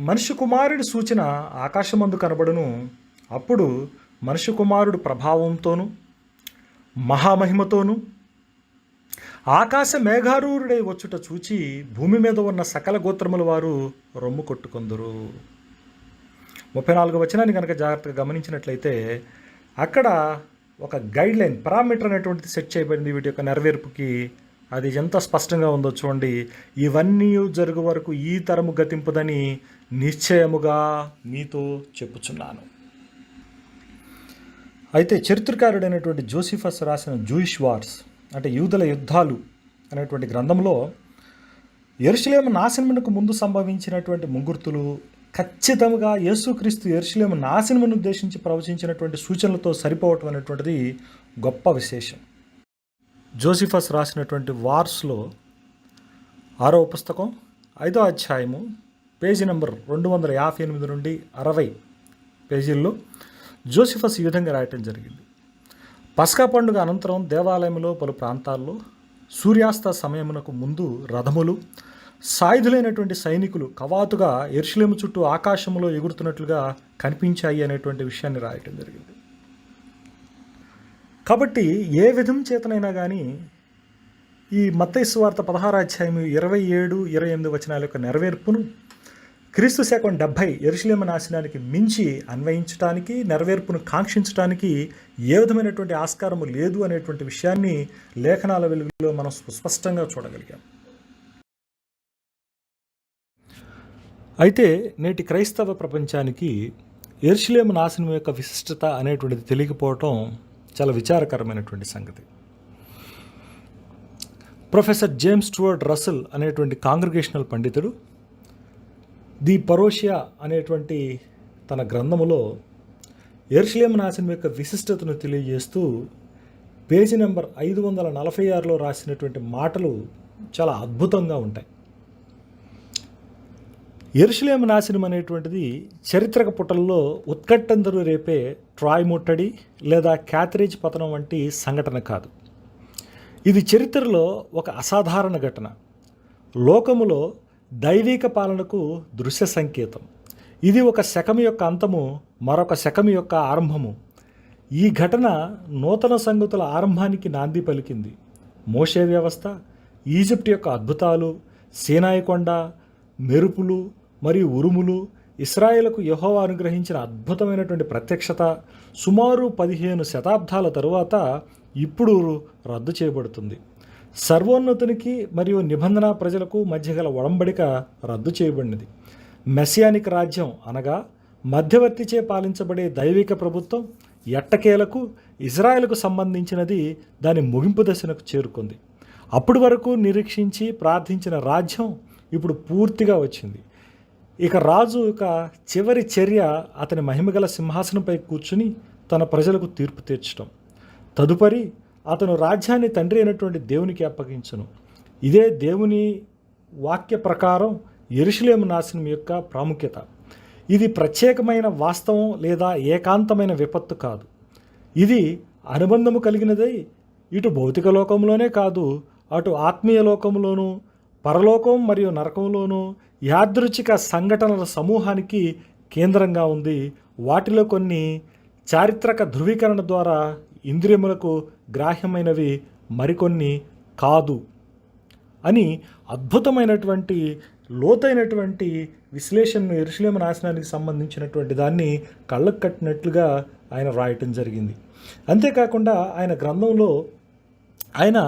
మనిషి కుమారుడి సూచన ఆకాశమందు కనబడును, అప్పుడు మనిషి కుమారుడు ప్రభావంతోనూ మహామహిమతోనూ ఆకాశ మేఘారూరుడై వచ్చుట చూచి భూమి మీద ఉన్న సకల గోత్రముల వారు రొమ్ము కొట్టుకొందురు. 34వ వచనాన్ని కనుక జాగ్రత్తగా గమనించినట్లయితే అక్కడ ఒక గైడ్ లైన్ పారామీటర్ అనేటువంటిది సెట్ చేయబడింది వీటి యొక్క నెరవేర్పుకి. అది ఎంత స్పష్టంగా ఉందో చూడండి. ఇవన్నీ జరుగు వరకు ఈ తరము గతింపుదని నిశ్చయముగా మీతో చెప్పుచున్నాను. అయితే చరిత్రకారుడైనటువంటి జోసిఫస్ రాసిన జూయిష్ వార్స్, అంటే యూదుల యుద్ధాలు అనేటువంటి గ్రంథంలో యెరూషలేము నాశనమునకు ముందు సంభవించినటువంటి ముంగుర్తులు ఖచ్చితంగా యేసుక్రీస్తు యెరూషలేము నాశనమును ఉద్దేశించి ప్రవచించినటువంటి సూచనలతో సరిపోవటం అనేటువంటిది గొప్ప విశేషం. జోసిఫస్ రాసినటువంటి వార్స్లో 6వ పుస్తకం 5వ అధ్యాయము పేజీ నెంబర్ 258 నుండి 60 పేజీల్లో జోసిఫస్ ఈ విధంగా రాయటం జరిగింది. పస్కా పండుగ అనంతరం దేవాలయంలో పలు ప్రాంతాల్లో సూర్యాస్త సమయమునకు ముందు రథములు, సాయుధులైనటువంటి సైనికులు కవాతుగా యెరూషలేము చుట్టూ ఆకాశంలో ఎగురుతున్నట్లుగా కనిపించాయి అనేటువంటి విషయాన్ని రాయటం జరిగింది. కాబట్టి ఏ విధం చేతనైనా కానీ ఈ మత్తయి సువార్త 16వ అధ్యాయం 27, 28 వచనాల యొక్క నెరవేర్పును క్రీస్తు శకం 70 యెరూషలేము నాశనానికి మించి అన్వయించడానికి, నెరవేర్పును కాంక్షించడానికి ఏ విధమైనటువంటి ఆస్కారము లేదు అనేటువంటి విషయాన్ని లేఖనాల వెలుగులో మనం స్పష్టంగా చూడగలిగాం. అయితే నేటి క్రైస్తవ ప్రపంచానికి యెరూషలేము నాశనం యొక్క విశిష్టత అనేటువంటిది తెలియకపోవటం చాలా విచారకరమైనటువంటి సంగతి. ప్రొఫెసర్ జేమ్స్ స్టూవర్ట్ రసెల్ అనేటువంటి కాంగ్రిగేషనల్ పండితుడు ది పరోషియా అనేటువంటి తన గ్రంథములో యెరూషలేము నాశనం యొక్క విశిష్టతను తెలియజేస్తూ పేజీ నెంబర్ 546లో రాసినటువంటి మాటలు చాలా అద్భుతంగా ఉంటాయి. యెరూషలేము నాశనం అనేటువంటిది చరిత్రక పుటల్లో ఉత్కంఠందరూ రేపే ట్రాయ్ ముట్టడి లేదా క్యాథరేజ్ పతనం వంటి సంఘటన కాదు. ఇది చరిత్రలో ఒక అసాధారణ ఘటన, లోకములో దైవిక పాలనకు దృశ్య సంకేతం. ఇది ఒక శకం యొక్క అంతము, మరొక శకం యొక్క ఆరంభము. ఈ ఘటన నూతన సంగతుల ఆరంభానికి నాంది పలికింది. మోషే వ్యవస్థ, ఈజిప్ట్ యొక్క అద్భుతాలు, సీనాయి కొండ, మెరుపులు మరియు ఉరుములు, ఇశ్రాయేలుకు యెహోవా అనుగ్రహించిన అద్భుతమైనటువంటి ప్రత్యక్షత సుమారు 15 శతాబ్దాల తరువాత ఇప్పుడు రద్దు చేయబడుతుంది. సర్వోన్నతునికి మరియు నిబంధన ప్రజలకు మధ్య గల ఒడంబడిక రద్దు చేయబడినది. మెస్సియానిక్ రాజ్యం అనగా మధ్యవర్తిచే పాలించబడే దైవిక ప్రభుత్వం ఎట్టకేలకు ఇజ్రాయెల్కు సంబంధించినది దాని ముగింపు దశకు చేరుకుంది. అప్పటి వరకు నిరీక్షించి ప్రార్థించిన రాజ్యం ఇప్పుడు పూర్తిగా వచ్చింది. ఇక రాజు యొక్క చివరి చర్య అతని మహిమగల సింహాసనంపై కూర్చుని తన ప్రజలకు తీర్పు తీర్చడం. తదుపరి అతను రాజ్యాన్ని తండ్రి అయినటువంటి దేవునికి అప్పగించును. ఇదే దేవుని వాక్య ప్రకారం యెరూషలేము నాశనం యొక్క ప్రాముఖ్యత. ఇది ప్రత్యేకమైన వాస్తవం లేదా ఏకాంతమైన విపత్తు కాదు. ఇది అనుబంధము కలిగినదై ఇటు భౌతిక లోకంలోనే కాదు, అటు ఆత్మీయ లోకంలోనూ, పరలోకం మరియు నరకంలోనూ యాదృచ్ఛిక సంఘటనల సమూహానికి కేంద్రంగా ఉంది. వాటిలో కొన్ని చారిత్రక ధృవీకరణ ద్వారా ఇంద్రియములకు గ్రాహ్యమైనవి, మరికొన్ని కాదు అని అద్భుతమైనటువంటి లోతైనటువంటి విశ్లేషణను యెరూషలేము నాశనానికి సంబంధించినటువంటి దాన్ని కళ్ళకు కట్టినట్లుగా ఆయన రాయటం జరిగింది. అంతేకాకుండా ఆయన గ్రంథంలో ఆయన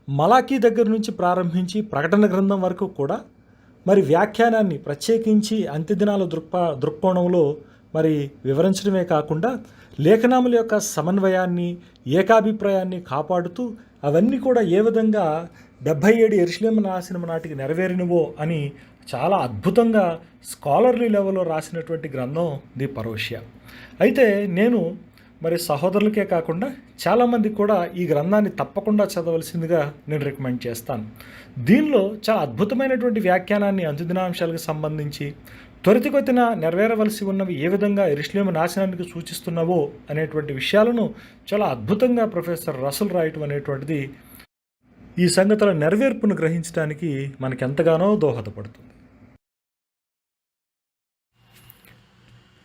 మలాకీ దగ్గర నుంచి ప్రారంభించి ప్రకటన గ్రంథం వరకు కూడా మరి వ్యాఖ్యానాన్ని ప్రత్యేకించి అంత్యదినాల దృక్కోణంలో మరి వివరించడమే కాకుండా లేఖనముల యొక్క సమన్వయాన్ని, ఏకాభిప్రాయాన్ని కాపాడుతూ అవన్నీ కూడా ఏ విధంగా 77 యెరూషలేము నాశనం నాటికి నెరవేరినవో అని చాలా అద్భుతంగా స్కాలర్లీ లెవెల్లో రాసినటువంటి గ్రంథం ది పరోషియా. అయితే నేను మరి సహోదరులకే కాకుండా చాలామందికి కూడా ఈ గ్రంథాన్ని తప్పకుండా చదవలసిందిగా నేను రికమెండ్ చేస్తాను. దీనిలో చాలా అద్భుతమైనటువంటి వ్యాఖ్యానాన్ని అంతుదినాంశాలకు సంబంధించి త్వరితగతిన నెరవేరవలసి ఉన్నవి ఏ విధంగా యెరూషలేము నాశనానికి సూచిస్తున్నావో అనేటువంటి విషయాలను చాలా అద్భుతంగా ప్రొఫెసర్ రసల్ రాయటం అనేటువంటిది ఈ సంగతుల నెరవేర్పును గ్రహించడానికి మనకెంతగానో దోహదపడుతుంది.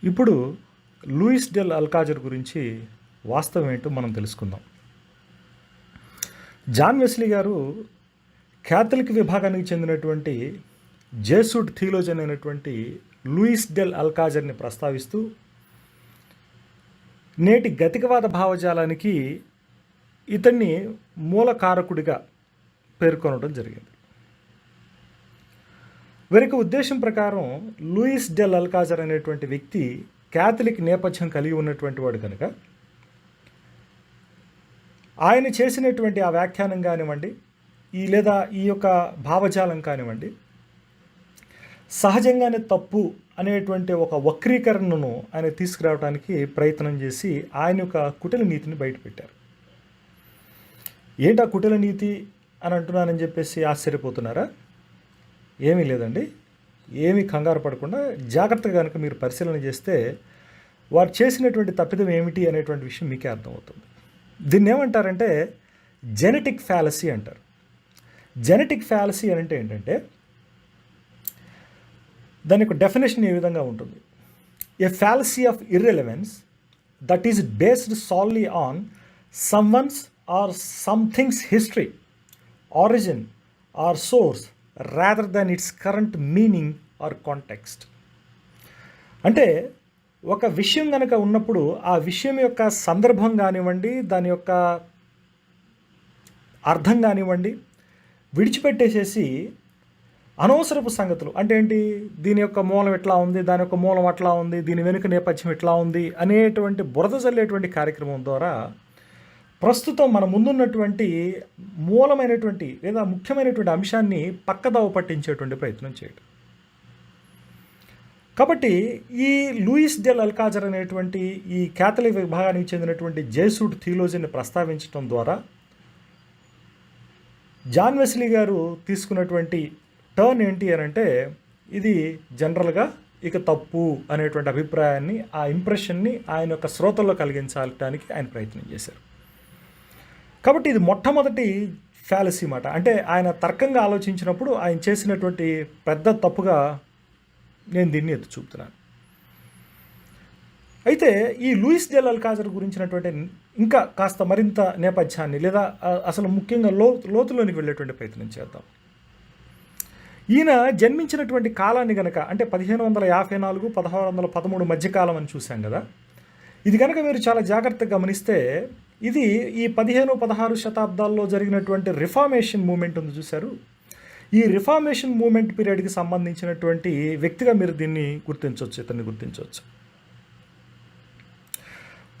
ఇప్పుడు లూయిస్ డెల్ అల్కాజర్ గురించి వాస్తవం ఏంటో మనం తెలుసుకుందాం. జాన్ వెస్లీ గారు క్యాథలిక్ విభాగానికి చెందినటువంటి జేసూట్ థియోలోజియన్ అయినటువంటి లూయిస్ డెల్ అల్కాజర్ని ప్రస్తావిస్తూ నేటి గతికవాద భావజాలానికి ఇతన్ని మూలకారకుడిగా పేర్కొనడం జరిగింది. వీరికి ఉద్దేశం ప్రకారం లూయిస్ డెల్ అల్కాజర్ అనేటువంటి వ్యక్తి క్యాథలిక్ నేపథ్యం కలిగి ఉన్నటువంటి వాడు కనుక ఆయన చేసినటువంటి ఆ వ్యాఖ్యానం కానివ్వండి, లేదా ఈ యొక్క భావజాలం కానివ్వండి, సహజంగానే తప్పు అనేటువంటి ఒక వక్రీకరణను ఆయన తీసుకురావడానికి ప్రయత్నం చేసి ఆయన యొక్క కుటిల నీతిని బయటపెట్టారు. ఏంటి ఆ కుటిల నీతి అని అంటున్నానని చెప్పేసి ఆశ్చర్యపోతున్నారా? ఏమీ లేదండి. ఏమీ కంగారు పడకుండా జాగ్రత్తగా కనుక మీరు పరిశీలన చేస్తే వారు చేసినటువంటి తప్పిదం ఏమిటి అనేటువంటి విషయం మీకే అర్థమవుతుంది. దీన్ని ఏమంటారంటే జెనెటిక్ ఫ్యాలసీ అంటారు. జెనెటిక్ ఫ్యాలసీ అంటే ఏంటంటే దాని యొక్క డెఫినేషన్ ఈ విధంగా ఉంటుంది: a fallacy of irrelevance that is based solely on someone's or something's history, origin or source rather than its current meaning or context. అంటే ఒక విషయం కనుక ఉన్నప్పుడు ఆ విషయం యొక్క సందర్భం కానివ్వండి, దాని యొక్క అర్థం కానివ్వండి విడిచిపెట్టేసేసి అనవసరపు సంగతులు అంటే ఏంటి, దీని యొక్క మూలం ఎట్లా ఉంది, దాని యొక్క మూలం అట్లా ఉంది, దీని వెనుక నేపథ్యం ఎట్లా ఉంది అనేటువంటి బురద చల్లేటువంటి కార్యక్రమం ద్వారా ప్రస్తుతం మన ముందున్నటువంటి మూలమైనటువంటి లేదా ముఖ్యమైనటువంటి అంశాన్ని పక్కదావ పట్టించేటువంటి ప్రయత్నం చేయడం. కాబట్టి ఈ లూయిస్ డెల్ అల్కాజర్ అనేటువంటి ఈ క్యాథలిక్ విభాగానికి చెందినటువంటి జేసూట్ థియోలోజియన్ని ప్రస్తావించడం ద్వారా జాన్ వెస్లీ గారు తీసుకున్నటువంటి టర్న్ ఏంటి అని అంటే ఇది జనరల్గా ఇక తప్పు అనేటువంటి అభిప్రాయాన్ని, ఆ ఇంప్రెషన్ని ఆయన యొక్క శ్రోతల్లో కలిగించడానికి ఆయన ప్రయత్నం చేశారు. కాబట్టి ఇది మొట్టమొదటి ఫ్యాలసీ మాట. అంటే ఆయన తర్కంగా ఆలోచించినప్పుడు ఆయన చేసినటువంటి పెద్ద తప్పుగా నేను దీన్ని ఎత్తి చూపుతున్నాను. అయితే ఈ లూయిస్ డెల్ అల్కాజర్ గురించినటువంటి ఇంకా కాస్త మరింత నేపథ్యాన్ని లేదా అసలు ముఖ్యంగా లోతులోనికి వెళ్ళేటువంటి ప్రయత్నం చేద్దాం. ఈయన జన్మించినటువంటి కాలాన్ని కనుక అంటే 1554 1613 మధ్యకాలం అని చూసాం కదా. ఇది కనుక మీరు చాలా జాగ్రత్తగా గమనిస్తే ఇది ఈ 15-16 శతాబ్దాల్లో జరిగినటువంటి రిఫార్మేషన్ మూమెంట్ ఉంది చూశారు. ఈ రిఫార్మేషన్ మూమెంట్ పీరియడ్కి సంబంధించినటువంటి వ్యక్తిగా మీరు దీన్ని గుర్తించవచ్చు, ఇతన్ని గుర్తించవచ్చు.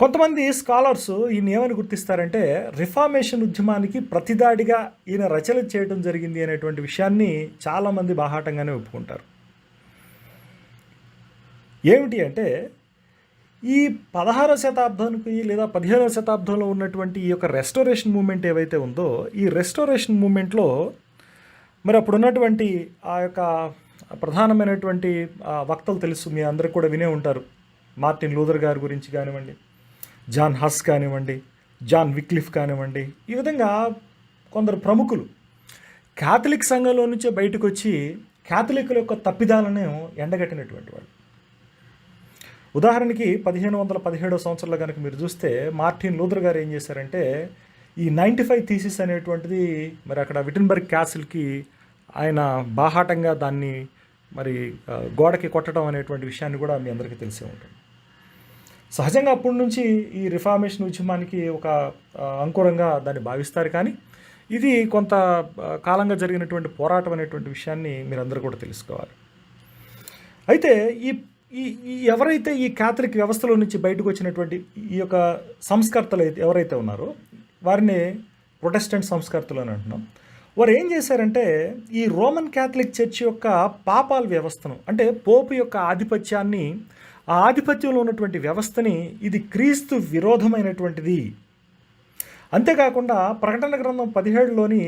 కొంతమంది స్కాలర్స్ ఈయన ఏమని గుర్తిస్తారంటే రిఫార్మేషన్ ఉద్యమానికి ప్రతిదాడిగా ఈయన రచన చేయడం జరిగింది అనేటువంటి విషయాన్ని చాలామంది బాహాటంగానే ఒప్పుకుంటారు. ఏమిటి అంటే ఈ 16వ శతాబ్దానికి లేదా 15వ శతాబ్దంలో ఉన్నటువంటి ఈ యొక్క రెస్టోరేషన్ మూమెంట్ ఏవైతే ఉందో ఈ రెస్టోరేషన్ మూమెంట్లో మరి అప్పుడు ఉన్నటువంటి ఆ యొక్క ప్రధానమైనటువంటి వక్తలు తెలుసు, మీ అందరికీ కూడా వినే ఉంటారు. మార్టిన్ లూథర్ గారి గురించి కానివ్వండి, జాన్ హస్ కానివ్వండి, జాన్ విక్లిఫ్ కానివ్వండి, ఈ విధంగా కొందరు ప్రముఖులు క్యాథలిక్ సంఘంలో నుంచే బయటకు వచ్చి క్యాథలికుల యొక్క తప్పిదాలను ఎండగట్టినటువంటి వాళ్ళు. ఉదాహరణకి 1517 సంవత్సరంలో కనుక మీరు చూస్తే మార్టిన్ లూథర్ గారు ఏం చేశారంటే ఈ 95 థీసిస్ అనేటువంటిది మరి అక్కడ విటన్బర్గ్ క్యాసిల్కి ఆయన బాహాటంగా దాన్ని మరి గోడకి కొట్టడం అనేటువంటి విషయాన్ని కూడా మీ అందరికీ తెలిసే ఉంటుంది. సహజంగా అప్పటి నుంచి ఈ రిఫార్మేషన్ ఉద్యమానికి ఒక అంకురంగా దాన్ని భావిస్తారు. కానీ ఇది కొంత కాలంగా జరిగినటువంటి పోరాటం అనేటువంటి విషయాన్ని మీరందరూ కూడా తెలుసుకోవాలి. అయితే ఈ ఈ ఈ ఎవరైతే ఈ కాథలిక్ వ్యవస్థలో నుంచి బయటకు వచ్చినటువంటి ఈ యొక్క సంస్కర్తలు ఎవరైతే ఉన్నారో వారిని ప్రొటెస్టెంట్ సంస్కర్తలు అని అంటున్నాం. వారు ఏం చేశారంటే ఈ రోమన్ క్యాథలిక్ చర్చ్ యొక్క పాపాల వ్యవస్థను, అంటే పోపు యొక్క ఆధిపత్యాన్ని, ఆ ఆధిపత్యంలో ఉన్నటువంటి వ్యవస్థని ఇది క్రీస్తు విరోధమైనటువంటిది, అంతేకాకుండా ప్రకటన గ్రంథం 17లోని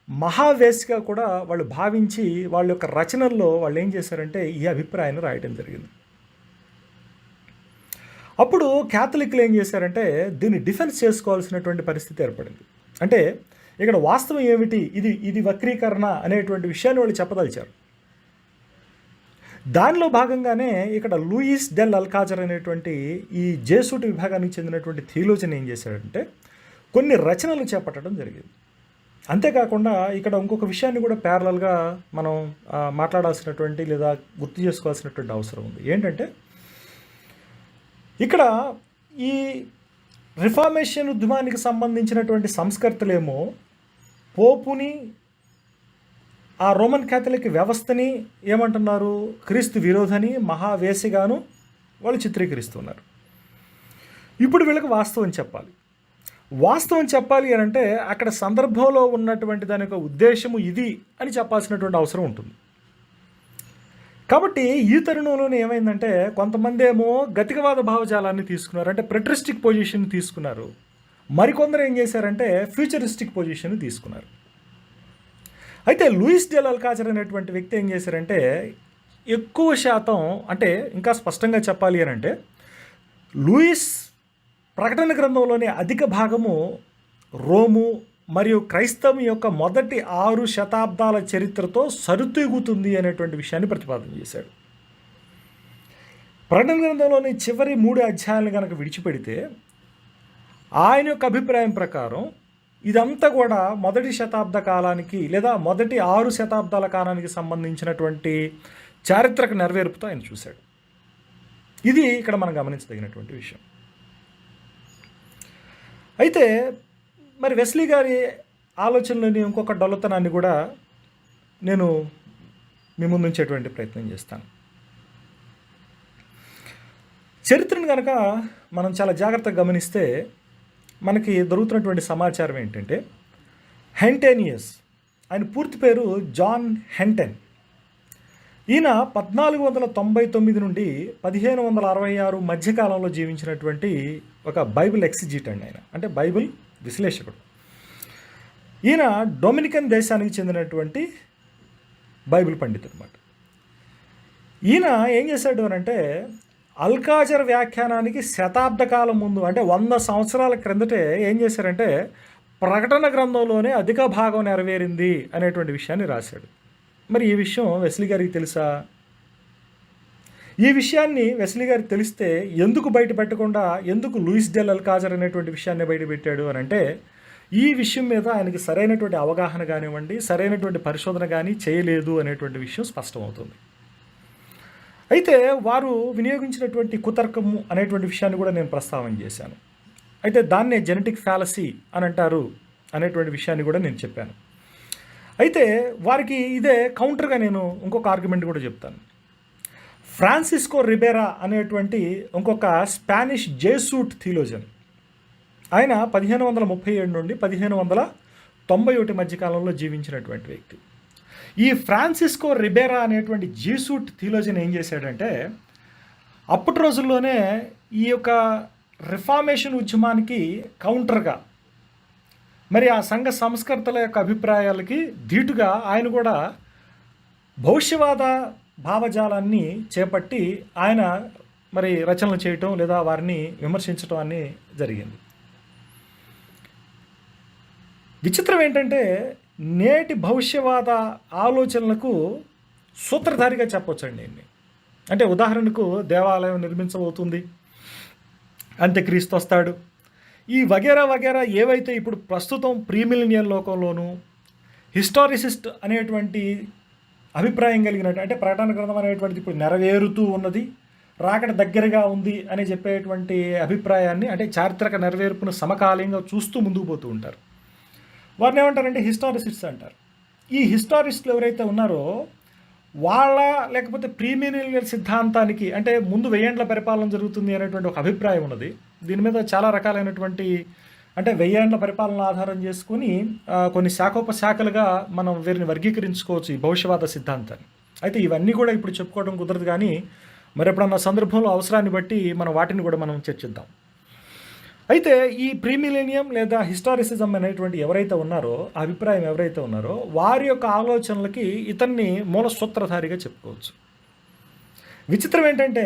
మహావేశిగా కూడా వాళ్ళు భావించి వాళ్ళ యొక్క రచనల్లో వాళ్ళు ఏం చేశారంటే ఈ అభిప్రాయాన్ని రాయడం జరిగింది. అప్పుడు క్యాథలిక్లు ఏం చేశారంటే దీన్ని డిఫెన్స్ చేసుకోవాల్సినటువంటి పరిస్థితి ఏర్పడింది. అంటే ఇక్కడ వాస్తవం ఏమిటి, ఇది వక్రీకరణ అనేటువంటి విషయాన్ని వాళ్ళు చెప్పదలిచారు. దానిలో భాగంగానే ఇక్కడ లూయిస్ డెల్ అల్కాజర్ అనేటువంటి ఈ జేసూట్ విభాగానికి చెందినటువంటి థియోలోజియన్ ఏం చేశాడంటే కొన్ని రచనలు చేపట్టడం జరిగింది. అంతేకాకుండా ఇక్కడ ఇంకొక విషయాన్ని కూడా ప్యారలల్గా మనం మాట్లాడాల్సినటువంటి లేదా గుర్తు చేసుకోవాల్సినటువంటి అవసరం ఉంది. ఏంటంటే ఇక్కడ ఈ రిఫార్మేషన్ ఉద్యమానికి సంబంధించినటువంటి సంస్కర్తలేమో పోపుని, ఆ రోమన్ క్యాథలిక్ వ్యవస్థని ఏమంటున్నారు, క్రీస్తు విరోధని, మహావేశిగాను వాళ్ళు చిత్రీకరిస్తున్నారు. ఇప్పుడు వీళ్ళకి వాస్తవం చెప్పాలి. వాస్తవం చెప్పాలి అని అంటే అక్కడ సందర్భంలో ఉన్నటువంటి దాని యొక్క ఉద్దేశము ఇది అని చెప్పాల్సినటువంటి అవసరం ఉంటుంది. కాబట్టి ఈ తరుణంలోనే ఏమైందంటే కొంతమంది ఏమో గతికవాద భావజాలాన్ని తీసుకున్నారు, అంటే ప్రెట్రిస్టిక్ పొజిషన్ తీసుకున్నారు. మరికొందరు ఏం చేశారంటే ఫ్యూచరిస్టిక్ పొజిషన్ తీసుకున్నారు. అయితే లూయిస్ డెల్ అల్కాజర్ అనేటువంటి వ్యక్తి ఏం చేశారంటే ఎక్కువ శాతం, అంటే ఇంకా స్పష్టంగా చెప్పాలి అని అంటే లూయిస్ ప్రకటన గ్రంథంలోని అధిక భాగము రోము మరియు క్రైస్తవం యొక్క మొదటి 6 శతాబ్దాల చరిత్రతో సరితూగుతుంది అనేటువంటి విషయాన్ని ప్రతిపాదన చేశాడు. ప్రకటన గ్రంథంలోని చివరి 3 అధ్యాయాలను కనుక విడిచిపెడితే ఆయన యొక్క అభిప్రాయం ప్రకారం ఇదంతా కూడా మొదటి శతాబ్ద కాలానికి లేదా మొదటి 6 శతాబ్దాల కాలానికి సంబంధించినటువంటి చారిత్రక నెరవేర్పుతో ఆయన చూశాడు. ఇది ఇక్కడ మనం గమనించదగినటువంటి విషయం. అయితే మరి వెస్లీ గారి ఆలోచనలోని ఇంకొక డొల్లతనాన్ని కూడా నేను మీ ముందు ఉంచేటువంటి ప్రయత్నం చేస్తాను. చరిత్రను కనుక మనం చాలా జాగ్రత్తగా గమనిస్తే మనకి దొరుకుతున్నటువంటి సమాచారం ఏంటంటే హెంటేనియస్, ఆయన పూర్తి పేరు జాన్ హెంటెన్. ఈయన 1499 నుండి 1566 మధ్యకాలంలో జీవించినటువంటి ఒక బైబిల్ ఎక్సిజిట్ అండి ఆయన, అంటే బైబిల్ విశ్లేషకుడు. ఈయన డొమినికన్ దేశానికి చెందినటువంటి బైబిల్ పండితుడు అన్నమాట. ఈయన ఏం చేశాడు అని అంటే అల్కాజర్ వ్యాఖ్యానానికి శతాబ్ద కాలం ముందు, అంటే 100 సంవత్సరాల క్రిందటే ఏం చేశారంటే ప్రకటన గ్రంథంలోనే అధిక భాగం నెరవేరింది అనేటువంటి విషయాన్ని రాశాడు. మరి ఈ విషయం వెస్లీ గారికి తెలుసా? ఈ విషయాన్ని వెస్లీ గారికి తెలిస్తే ఎందుకు బయట పెట్టకుండా ఎందుకు లూయిస్ డెల్ అల్కాజర్ అనేటువంటి విషయాన్ని బయట పెట్టాడు అని అంటే ఈ విషయం మీద ఆయనకి సరైనటువంటి అవగాహన కానివ్వండి, సరైనటువంటి పరిశోధన కానీ చేయలేదు అనేటువంటి విషయం స్పష్టమవుతుంది. అయితే వారు వినియోగించినటువంటి కుతర్కము అనేటువంటి విషయాన్ని కూడా నేను ప్రస్తావన చేశాను. అయితే దాన్నే జెనెటిక్ ఫ్యాలసీ అని అంటారు అనేటువంటి విషయాన్ని కూడా నేను చెప్పాను. అయితే వారికి ఇదే కౌంటర్గా నేను ఇంకొక ఆర్గ్యుమెంట్ కూడా చెప్తాను. ఫ్రాన్సిస్కో రిబెరా అనేటువంటి ఇంకొక స్పానిష్ జేసూట్ థియోలోజియన్, ఆయన 1537 నుండి 1591 మధ్యకాలంలో జీవించినటువంటి వ్యక్తి. ఈ ఫ్రాన్సిస్కో రిబెరా అనేటువంటి జేసూట్ థియోలోజియన్ ఏం చేశాడంటే అప్పటి రోజుల్లోనే ఈ యొక్క రిఫార్మేషన్ ఉద్యమానికి కౌంటర్గా మరి ఆ సంఘ సంస్కర్తల యొక్క అభిప్రాయాలకి ధీటుగా ఆయన కూడా భవిష్యవాద భావజాలాన్ని చేపట్టి ఆయన మరి రచనలు చేయటం లేదా వారిని విమర్శించటం అని జరిగింది. విచిత్రం ఏంటంటే నేటి భవిష్యవాద ఆలోచనలకు సూత్రధారిగా చెప్పొచ్చండి. అంటే ఉదాహరణకు దేవాలయం నిర్మించబోతుంది, అంత్యక్రీస్తు వస్తాడు, ఈ వగేరా వగేరా ఏవైతే ఇప్పుడు ప్రస్తుతం ప్రీమిలినియల్ లోకంలోనూ హిస్టారిసిస్ట్ అనేటువంటి అభిప్రాయం కలిగినట్టు, అంటే ప్రకటన గ్రంథం అనేటువంటిది ఇప్పుడు నెరవేరుతూ ఉన్నది, రాకడ దగ్గరగా ఉంది అని చెప్పేటువంటి అభిప్రాయాన్ని, అంటే చారిత్రక నెరవేర్పును సమకాలీనంగా చూస్తూ ముందుకు పోతూ ఉంటారు. వారిని ఏమంటారంటే హిస్టారిసిస్ట్స్ అంటారు. ఈ హిస్టారిస్టులు ఎవరైతే ఉన్నారో వాళ్ళ లేకపోతే ప్రీమిలీనియల్ సిద్ధాంతానికి అంటే ముందు వెయ్యేండ్ల పరిపాలన జరుగుతుంది అనేటువంటి ఒక అభిప్రాయం ఉన్నది. దీని మీద చాలా రకాలైనటువంటి అంటే వెయ్యేండ్ల పరిపాలన ఆధారం చేసుకుని కొన్ని శాఖోపశాఖలుగా మనం వీరిని వర్గీకరించుకోవచ్చు ఈ భవిష్యవాద సిద్ధాంతాన్ని. అయితే ఇవన్నీ కూడా ఇప్పుడు చెప్పుకోవడం కుదరదు, కానీ మరెప్పుడన్నా సందర్భంలో అవసరాన్ని బట్టి మనం వాటిని కూడా మనం చర్చిద్దాం. అయితే ఈ ప్రీమిలేనియం లేదా హిస్టారిసిజం అనేటువంటి ఎవరైతే ఉన్నారో, ఆ అభిప్రాయం ఎవరైతే ఉన్నారో వారి యొక్క ఆలోచనలకి ఇతన్ని మూల సూత్రధారిగా చెప్పుకోవచ్చు. విచిత్రం ఏంటంటే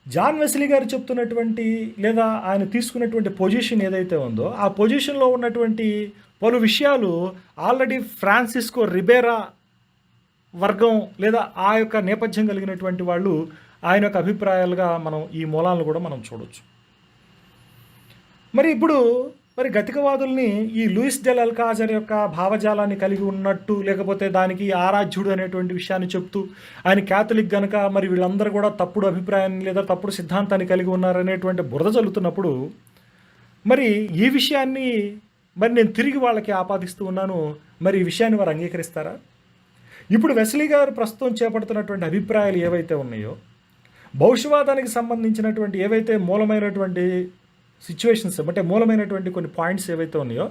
జాన్ వెస్లీ గారు చెప్తున్నటువంటి లేదా ఆయన తీసుకున్నటువంటి పొజిషన్ ఏదైతే ఉందో ఆ పొజిషన్లో ఉన్నటువంటి పలు విషయాలు ఆల్రెడీ ఫ్రాన్సిస్కో రిబేరా వర్గం లేదా ఆ యొక్క నేపథ్యం కలిగినటువంటి వాళ్ళు ఆయన యొక్క అభిప్రాయాలుగా మనం ఈ మూలాలను కూడా మనం చూడవచ్చు. మరి ఇప్పుడు గతికవాదుల్ని ఈ లూయిస్ డెల్ అల్కాజర్ యొక్క భావజాలాన్ని కలిగి ఉన్నట్టు లేకపోతే దానికి ఆరాధ్యుడు అనేటువంటి విషయాన్ని చెప్తూ ఆయన క్యాథలిక్ గనక మరి వీళ్ళందరూ కూడా తప్పుడు అభిప్రాయాన్ని లేదా తప్పుడు సిద్ధాంతాన్ని కలిగి ఉన్నారనేటువంటి బురద చల్లుతున్నప్పుడు మరి ఈ విషయాన్ని మరి నేను తిరిగి వాళ్ళకి ఆపాదిస్తూ ఉన్నాను. మరి ఈ విషయాన్ని వారు అంగీకరిస్తారా? ఇప్పుడు వెస్లీ గారు ప్రస్తుతం చేపడుతున్నటువంటి అభిప్రాయాలు ఏవైతే ఉన్నాయో, భవిష్యవాదానికి సంబంధించినటువంటి ఏవైతే మూలమైనటువంటి సిచ్యువేషన్స్ అంటే మూలమైనటువంటి కొన్ని పాయింట్స్ ఏవైతే ఉన్నాయో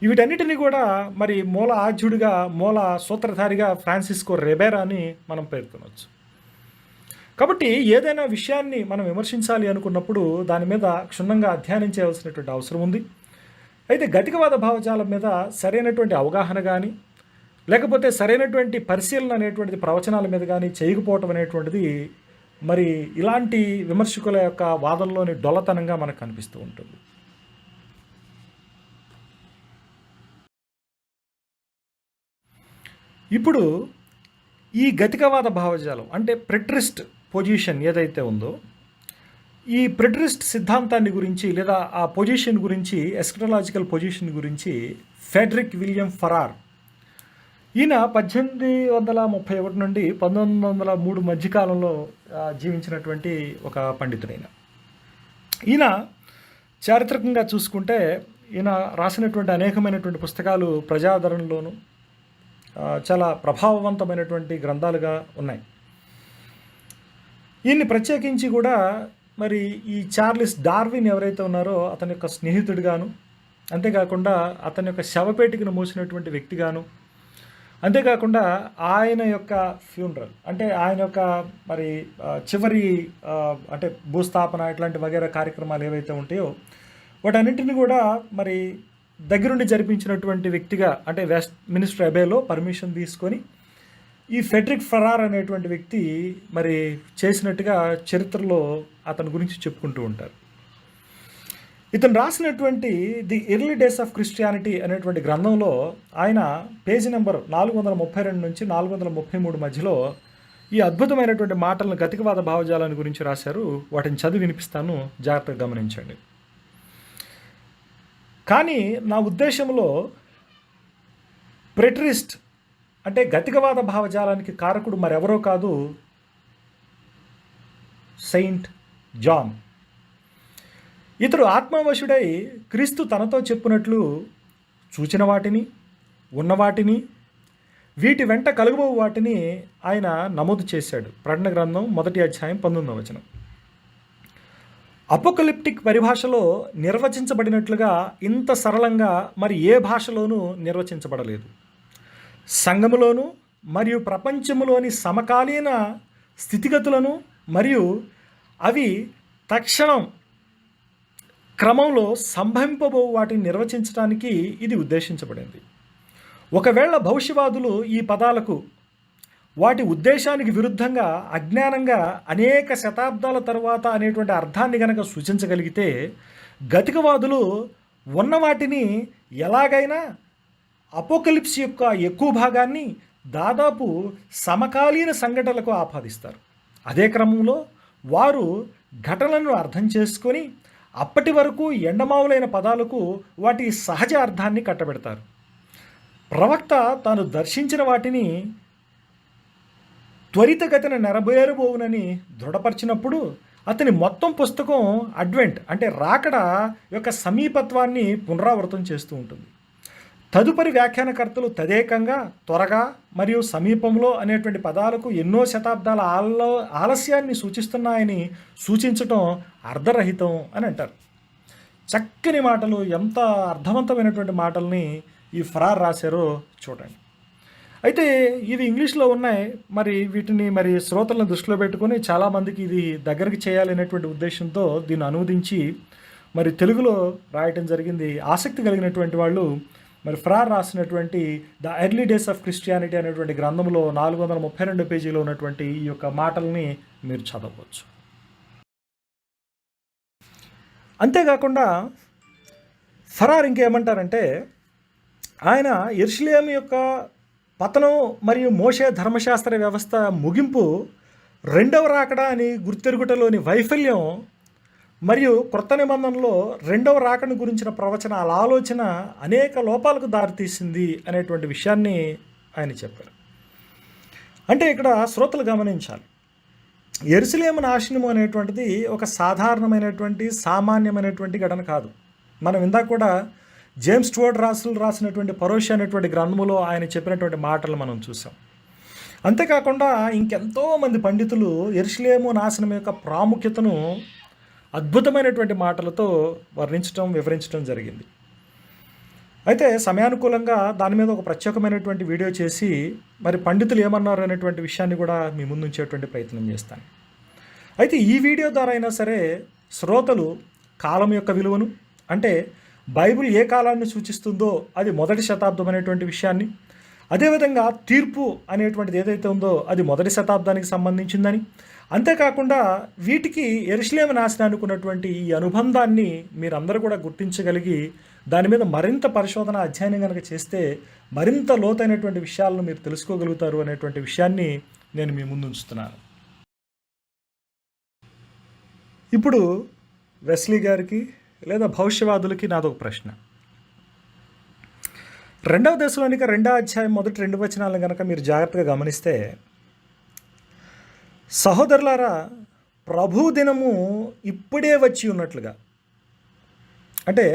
వీటన్నిటినీ కూడా మరి మూల ఆద్యుడిగా మూల సూత్రధారిగా ఫ్రాన్సిస్కో రిబేరాని మనం పేర్కొనవచ్చు. కాబట్టి ఏదైనా విషయాన్ని మనం విమర్శించాలి అనుకున్నప్పుడు దాని మీద క్షుణ్ణంగా అధ్యయనం చేయవలసినటువంటి అవసరం ఉంది. అయితే గతికవాద భావజాలం మీద సరైనటువంటి అవగాహన కానీ లేకపోతే సరైనటువంటి పరిశీలన అనేటువంటిది ప్రవచనాల మీద కానీ చేయకపోవటం అనేటువంటిది మరి ఇలాంటి విమర్శకుల యొక్క వాదనలోని డొల్లతనంగా మనకు కనిపిస్తూ ఉంటుంది. ఇప్పుడు ఈ గతికవాద భావజాలం అంటే ప్రెట్రిస్ట్ పొజిషన్ ఏదైతే ఉందో ఈ ప్రెట్రిస్ట్ సిద్ధాంతాన్ని గురించి లేదా ఆ పొజిషన్ గురించి ఎస్క్రలాజికల్ పొజిషన్ గురించి ఫెడరిక్ విలియం ఫరార్ ఈయన 1831 నుండి 1903 మధ్యకాలంలో జీవించినటువంటి ఒక పండితుడైన ఈయన చారిత్రకంగా చూసుకుంటే ఈయన రాసినటువంటి అనేకమైనటువంటి పుస్తకాలు ప్రజాదరణలోను చాలా ప్రభావవంతమైనటువంటి గ్రంథాలుగా ఉన్నాయి. ఈయన్ని ప్రత్యేకించి కూడా మరి ఈ చార్లెస్ డార్విన్ ఎవరైతే ఉన్నారో అతని యొక్క స్నేహితుడిగాను, అంతేకాకుండా అతని యొక్క శవపేటికను మోసినటువంటి వ్యక్తిగాను, అంతేకాకుండా ఆయన యొక్క ఫ్యూనరల్ అంటే ఆయన యొక్క మరి చివరి అంటే భూస్థాపన ఇట్లాంటి వగేరా కార్యక్రమాలు ఏవైతే ఉంటాయో వాటన్నింటినీ కూడా మరి దగ్గరుండి జరిపించినటువంటి వ్యక్తిగా అంటే వెస్ట్ మినిస్టర్ అబేలో పర్మిషన్ తీసుకొని ఈ ఫెడరిక్ ఫరార్ అనేటువంటి వ్యక్తి మరి చేసినట్టుగా చరిత్రలో అతని గురించి చెప్పుకుంటూ ఉంటారు. ఇతను రాసినటువంటి the early days of Christianity అనేటువంటి గ్రంథంలో ఆయన పేజీ నెంబర్ 432 నుంచి 433 మధ్యలో ఈ అద్భుతమైనటువంటి మాటలను గతికవాద భావజాలాన్ని గురించి రాశారు. వాటిని చదివి వినిపిస్తాను, జాగ్రత్తగా గమనించండి. కానీ నా ఉద్దేశంలో ప్రెట్రిస్ట్ అంటే గతికవాద భావజాలానికి కారకుడు మరెవరో కాదు, సెయింట్ జాన్. ఇతడు ఆత్మవశుడై క్రీస్తు తనతో చెప్పినట్లు చూచిన వాటిని ఉన్నవాటిని వీటి వెంట కలుగబోవు వాటిని ఆయన నమోదు చేశాడు. ప్రకటన గ్రంథం 1వ అధ్యాయం 19వ వచనం. అపోకలిప్టిక్ పరిభాషలో నిర్వచించబడినట్లుగా ఇంత సరళంగా మరి ఏ భాషలోనూ నిర్వచించబడలేదు. సంఘములోను మరియు ప్రపంచములోని సమకాలీన స్థితిగతులను మరియు అవి తక్షణం క్రమంలో సంభవింపబో వాటిని నిర్వచించడానికి ఇది ఉద్దేశించబడింది. ఒకవేళ భవిష్యవాదులు ఈ పదాలకు వాటి ఉద్దేశానికి విరుద్ధంగా అజ్ఞానంగా అనేక శతాబ్దాల తరువాత అనేటువంటి అర్థాన్ని గనక సూచించగలిగితే గతికవాదులు ఉన్న వాటిని ఎలాగైనా అపోకలిప్స్ యొక్క ఎక్కువ భాగాన్ని దాదాపు సమకాలీన సంఘటనలకు ఆపాదిస్తారు. అదే క్రమంలో వారు ఘటనలను అర్థం చేసుకొని అప్పటి వరకు ఎండమావులైన పదాలకు వాటి సహజ అర్థాన్ని కట్టబెడతారు. ప్రవక్త తాను దర్శించిన వాటిని త్వరితగతిన నెరవేరబోవునని దృఢపరిచినప్పుడు అతని మొత్తం పుస్తకం అడ్వెంట్ అంటే రాకడ యొక్క సమీపత్వాన్ని పునరావృతం చేస్తూ ఉంటుంది. తదుపరి వ్యాఖ్యానకర్తలు తదేకంగా, త్వరగా మరియు సమీపంలో అనేటువంటి పదాలకు ఎన్నో శతాబ్దాల ఆలస్యాన్ని సూచిస్తున్నాయని సూచించటం అర్ధరహితం అని అంటారు. చక్కని మాటలు, ఎంత అర్థవంతమైనటువంటి మాటల్ని ఈ ఫరార్ రాశారో చూడండి. అయితే ఇవి ఇంగ్లీష్లో ఉన్నాయి. మరి వీటిని మరి శ్రోతలను దృష్టిలో పెట్టుకొని చాలామందికి ఇది దగ్గరికి చేయాలనేటువంటి ఉద్దేశంతో దీన్ని అనువదించి మరి తెలుగులో రాయటం జరిగింది. ఆసక్తి కలిగినటువంటి వాళ్ళు మరి ఫరార్ రాసినటువంటి the early days of Christianity అనేటువంటి గ్రంథంలో 432 పేజీలో ఉన్నటువంటి ఈ యొక్క మాటల్ని మీరు చదవచ్చు. అంతేకాకుండా ఫరార్ ఇంకేమంటారంటే, ఆయన యెరూషలేము యొక్క పతనం మరియు మోషే ధర్మశాస్త్ర వ్యవస్థ ముగింపు, రెండవ రాకడ అని గుర్తెరుగుటలోని వైఫల్యం మరియు క్రొత్త నిబంధనలో రెండవ రాకడను గురించిన ప్రవచనాల ఆలోచన అనేక లోపాలకు దారితీసింది అనేటువంటి విషయాన్ని ఆయన చెప్పారు. అంటే ఇక్కడ శ్రోతలు గమనించాలి, యెరూషలేము నాశనము అనేటువంటిది ఒక సాధారణమైనటువంటి సామాన్యమైనటువంటి ఘటన కాదు. మనం ఇందాక కూడా జేమ్స్ స్టూవర్ట్ రాసినటువంటి పరోష అనేటువంటి గ్రంథములో ఆయన చెప్పినటువంటి మాటలు మనం చూసాం. అంతేకాకుండా ఇంకెంతోమంది పండితులు యెరూషలేము నాశనం యొక్క ప్రాముఖ్యతను అద్భుతమైనటువంటి మాటలతో వర్ణించడం, వివరించడం జరిగింది. అయితే సమయానుకూలంగా దాని మీద ఒక ప్రత్యేకమైనటువంటి వీడియో చేసి మరి పండితులు ఏమన్నారు అనేటువంటి విషయాన్ని కూడా మీ ముందు ఉంచేటువంటి ప్రయత్నం చేస్తాను. అయితే ఈ వీడియో ద్వారా అయినా సరే శ్రోతలు కాలం యొక్క విలువను, అంటే బైబిల్ ఏ కాలాన్ని సూచిస్తుందో అది 1వ శతాబ్దం అనేటువంటి విషయాన్ని, అదేవిధంగా తీర్పు అనేటువంటిది ఏదైతే ఉందో అది 1వ శతాబ్దానికి సంబంధించిందని, అంతేకాకుండా వీటికి యెరూషలేము నాశనానికి ఉన్నటువంటి ఈ అనుబంధాన్ని మీరందరూ కూడా గుర్తించగలిగి దాని మీద మరింత పరిశోధన, అధ్యయనం కనుక చేస్తే మరింత లోతైనటువంటి విషయాలను మీరు తెలుసుకోగలుగుతారు అనేటువంటి విషయాన్ని నేను మీ ముందు ఉంచుతున్నాను. ఇప్పుడు వెస్లీ గారికి లేదా భవిష్యవాదులకి నాదొక ప్రశ్న. 2వ దశలోనిక 2వ అధ్యాయం మొదటి 2 వచనాలను కనుక మీరు జాగ్రత్తగా గమనిస్తే, సహోదరులారా, ప్రభు దినము ఇప్పుడే వచ్చి ఉన్నట్లుగా, అంటే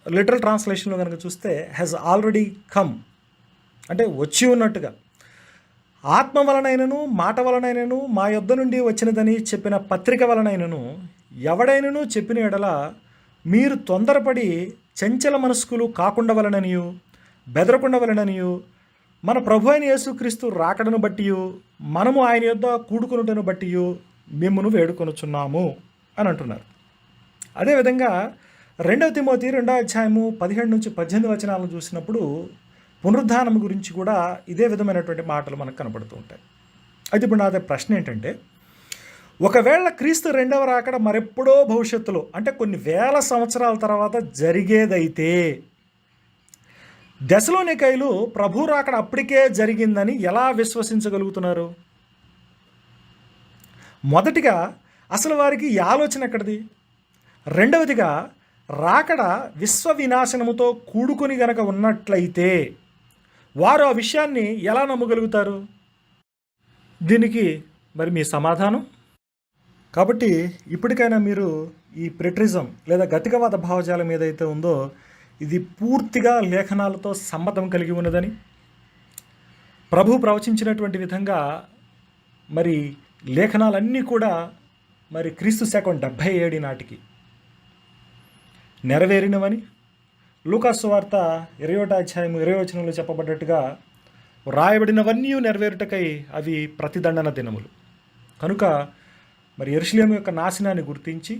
లిటరల్ ట్రాన్స్లేషన్లో కనుక చూస్తే హ్యాజ్ ఆల్రెడీ కమ్, అంటే వచ్చి ఉన్నట్టుగా, ఆత్మ వలనైనను మాట వలనైనను మా యొద్ద నుండి వచ్చినదని చెప్పిన పత్రిక వలనైనను ఎవడైనను చెప్పిన ఎడల మీరు తొందరపడి చంచల మనస్కులు కాకుండవలననియు బెదరకుండవలననియు మన ప్రభు అయిన యేసుక్రీస్తు రాకడను బట్టి మనము ఆయన యొద్ద కూడుకొనుటను బట్టి మిమ్మును వేడుకొనుచున్నాము అని అంటున్నారు. అదేవిధంగా 2వ తిమోతి 2వ అధ్యాయము 17 నుంచి 18 వచనాలను చూసినప్పుడు పునరుద్ధానం గురించి కూడా ఇదే విధమైనటువంటి మాటలు మనకు కనపడుతూ ఉంటాయి. అయితే ఇప్పుడు నాదే ప్రశ్న ఏంటంటే, ఒకవేళ క్రీస్తు రెండవ రాకడ మరెప్పుడో భవిష్యత్తులో, అంటే కొన్ని వేల సంవత్సరాల తర్వాత జరిగేదైతే, దశలోనికైలు ప్రభు రాకడ అప్పటికే జరిగిందని ఎలా విశ్వసించగలుగుతున్నారు? మొదటిగా అసలు వారికి ఈ ఆలోచన ఎక్కడిది? రెండవదిగా రాకడ విశ్వ వినాశనముతో కూడుకొని గనక ఉన్నట్లయితే వారు ఆ విషయాన్ని ఎలా నమ్మగలుగుతారు? దీనికి మరి మీ సమాధానం? కాబట్టి ఇప్పటికైనా మీరు ఈ ప్రెట్రిజం లేదా గతికవాద భావజాలం ఏదైతే ఉందో ఇది పూర్తిగా లేఖనాలతో సంబంధం కలిగి ఉన్నదని, ప్రభు ప్రవచించినటువంటి విధంగా మరి లేఖనాలన్నీ కూడా మరి క్రీస్తు శకం 77 నాటికి నెరవేరినవని, లూకాసు సువార్త 20వ అధ్యాయం 20వ వచనంలో చెప్పబడ్డట్టుగా రాయబడినవన్నీ నెరవేరుటకై అవి ప్రతిదండన దినములు కనుక మరి యెరూషలేము యొక్క నాశనాన్ని గుర్తించి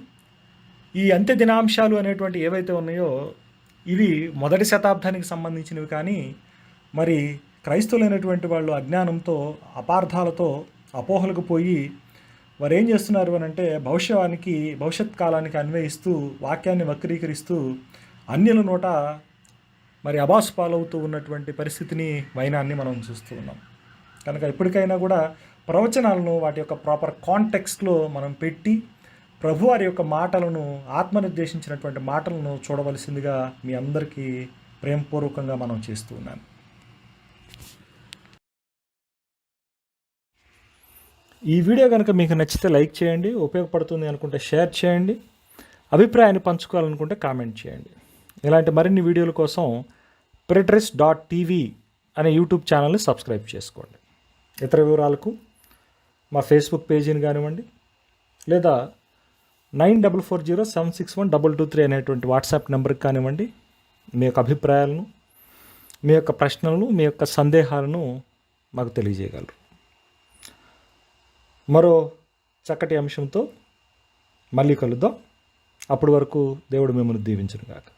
ఈ అంత్య దినాంశాలు అనేటువంటి ఏవైతే ఉన్నాయో ఇవి 1వ శతాబ్దానికి సంబంధించినవి. కానీ మరి క్రైస్తవులైనటువంటి వాళ్ళు అజ్ఞానంతో, అపార్థాలతో, అపోహలకు పోయి వారు ఏం చేస్తున్నారు అని అంటే భవిష్యత్ కాలానికి అన్వయిస్తూ వాక్యాన్ని వక్రీకరిస్తూ అన్యుల నోట మరి అబాసు పాలవుతూ ఉన్నటువంటి పరిస్థితిని, వైనాన్ని మనం చూస్తూ ఉన్నాం. కనుక ఎప్పటికైనా కూడా ప్రవచనాలను వాటి యొక్క ప్రాపర్ కాంటెక్స్ట్లో మనం పెట్టి ప్రభువారి యొక్క మాటలను, ఆత్మనిర్దేశించినటువంటి మాటలను చూడవలసిందిగా మీ అందరికీ ప్రేమపూర్వకంగా మనం చేస్తూ ఉన్నాను. ఈ వీడియో కనుక మీకు నచ్చితే లైక్ చేయండి, ఉపయోగపడుతుంది అనుకుంటే షేర్ చేయండి, అభిప్రాయాన్ని పంచుకోవాలనుకుంటే కామెంట్ చేయండి. ఇలాంటి మరిన్ని వీడియోల కోసం preterist.tv అనే యూట్యూబ్ ఛానల్ని సబ్స్క్రైబ్ చేసుకోండి. ఇతర వివరాలకు మా ఫేస్బుక్ పేజీని కానివ్వండి, లేదా 9440761223 అనేటువంటి వాట్సాప్ నెంబర్కి కానివ్వండి, మీ యొక్క అభిప్రాయాలను, మీ యొక్క ప్రశ్నలను, మీ యొక్క సందేహాలను మాకు తెలియజేయగలరు. మరో చక్కటి అంశంతో మళ్ళీ కలుద్దాం. అప్పటి వరకు దేవుడు మిమ్మల్ని దీవించును గాక.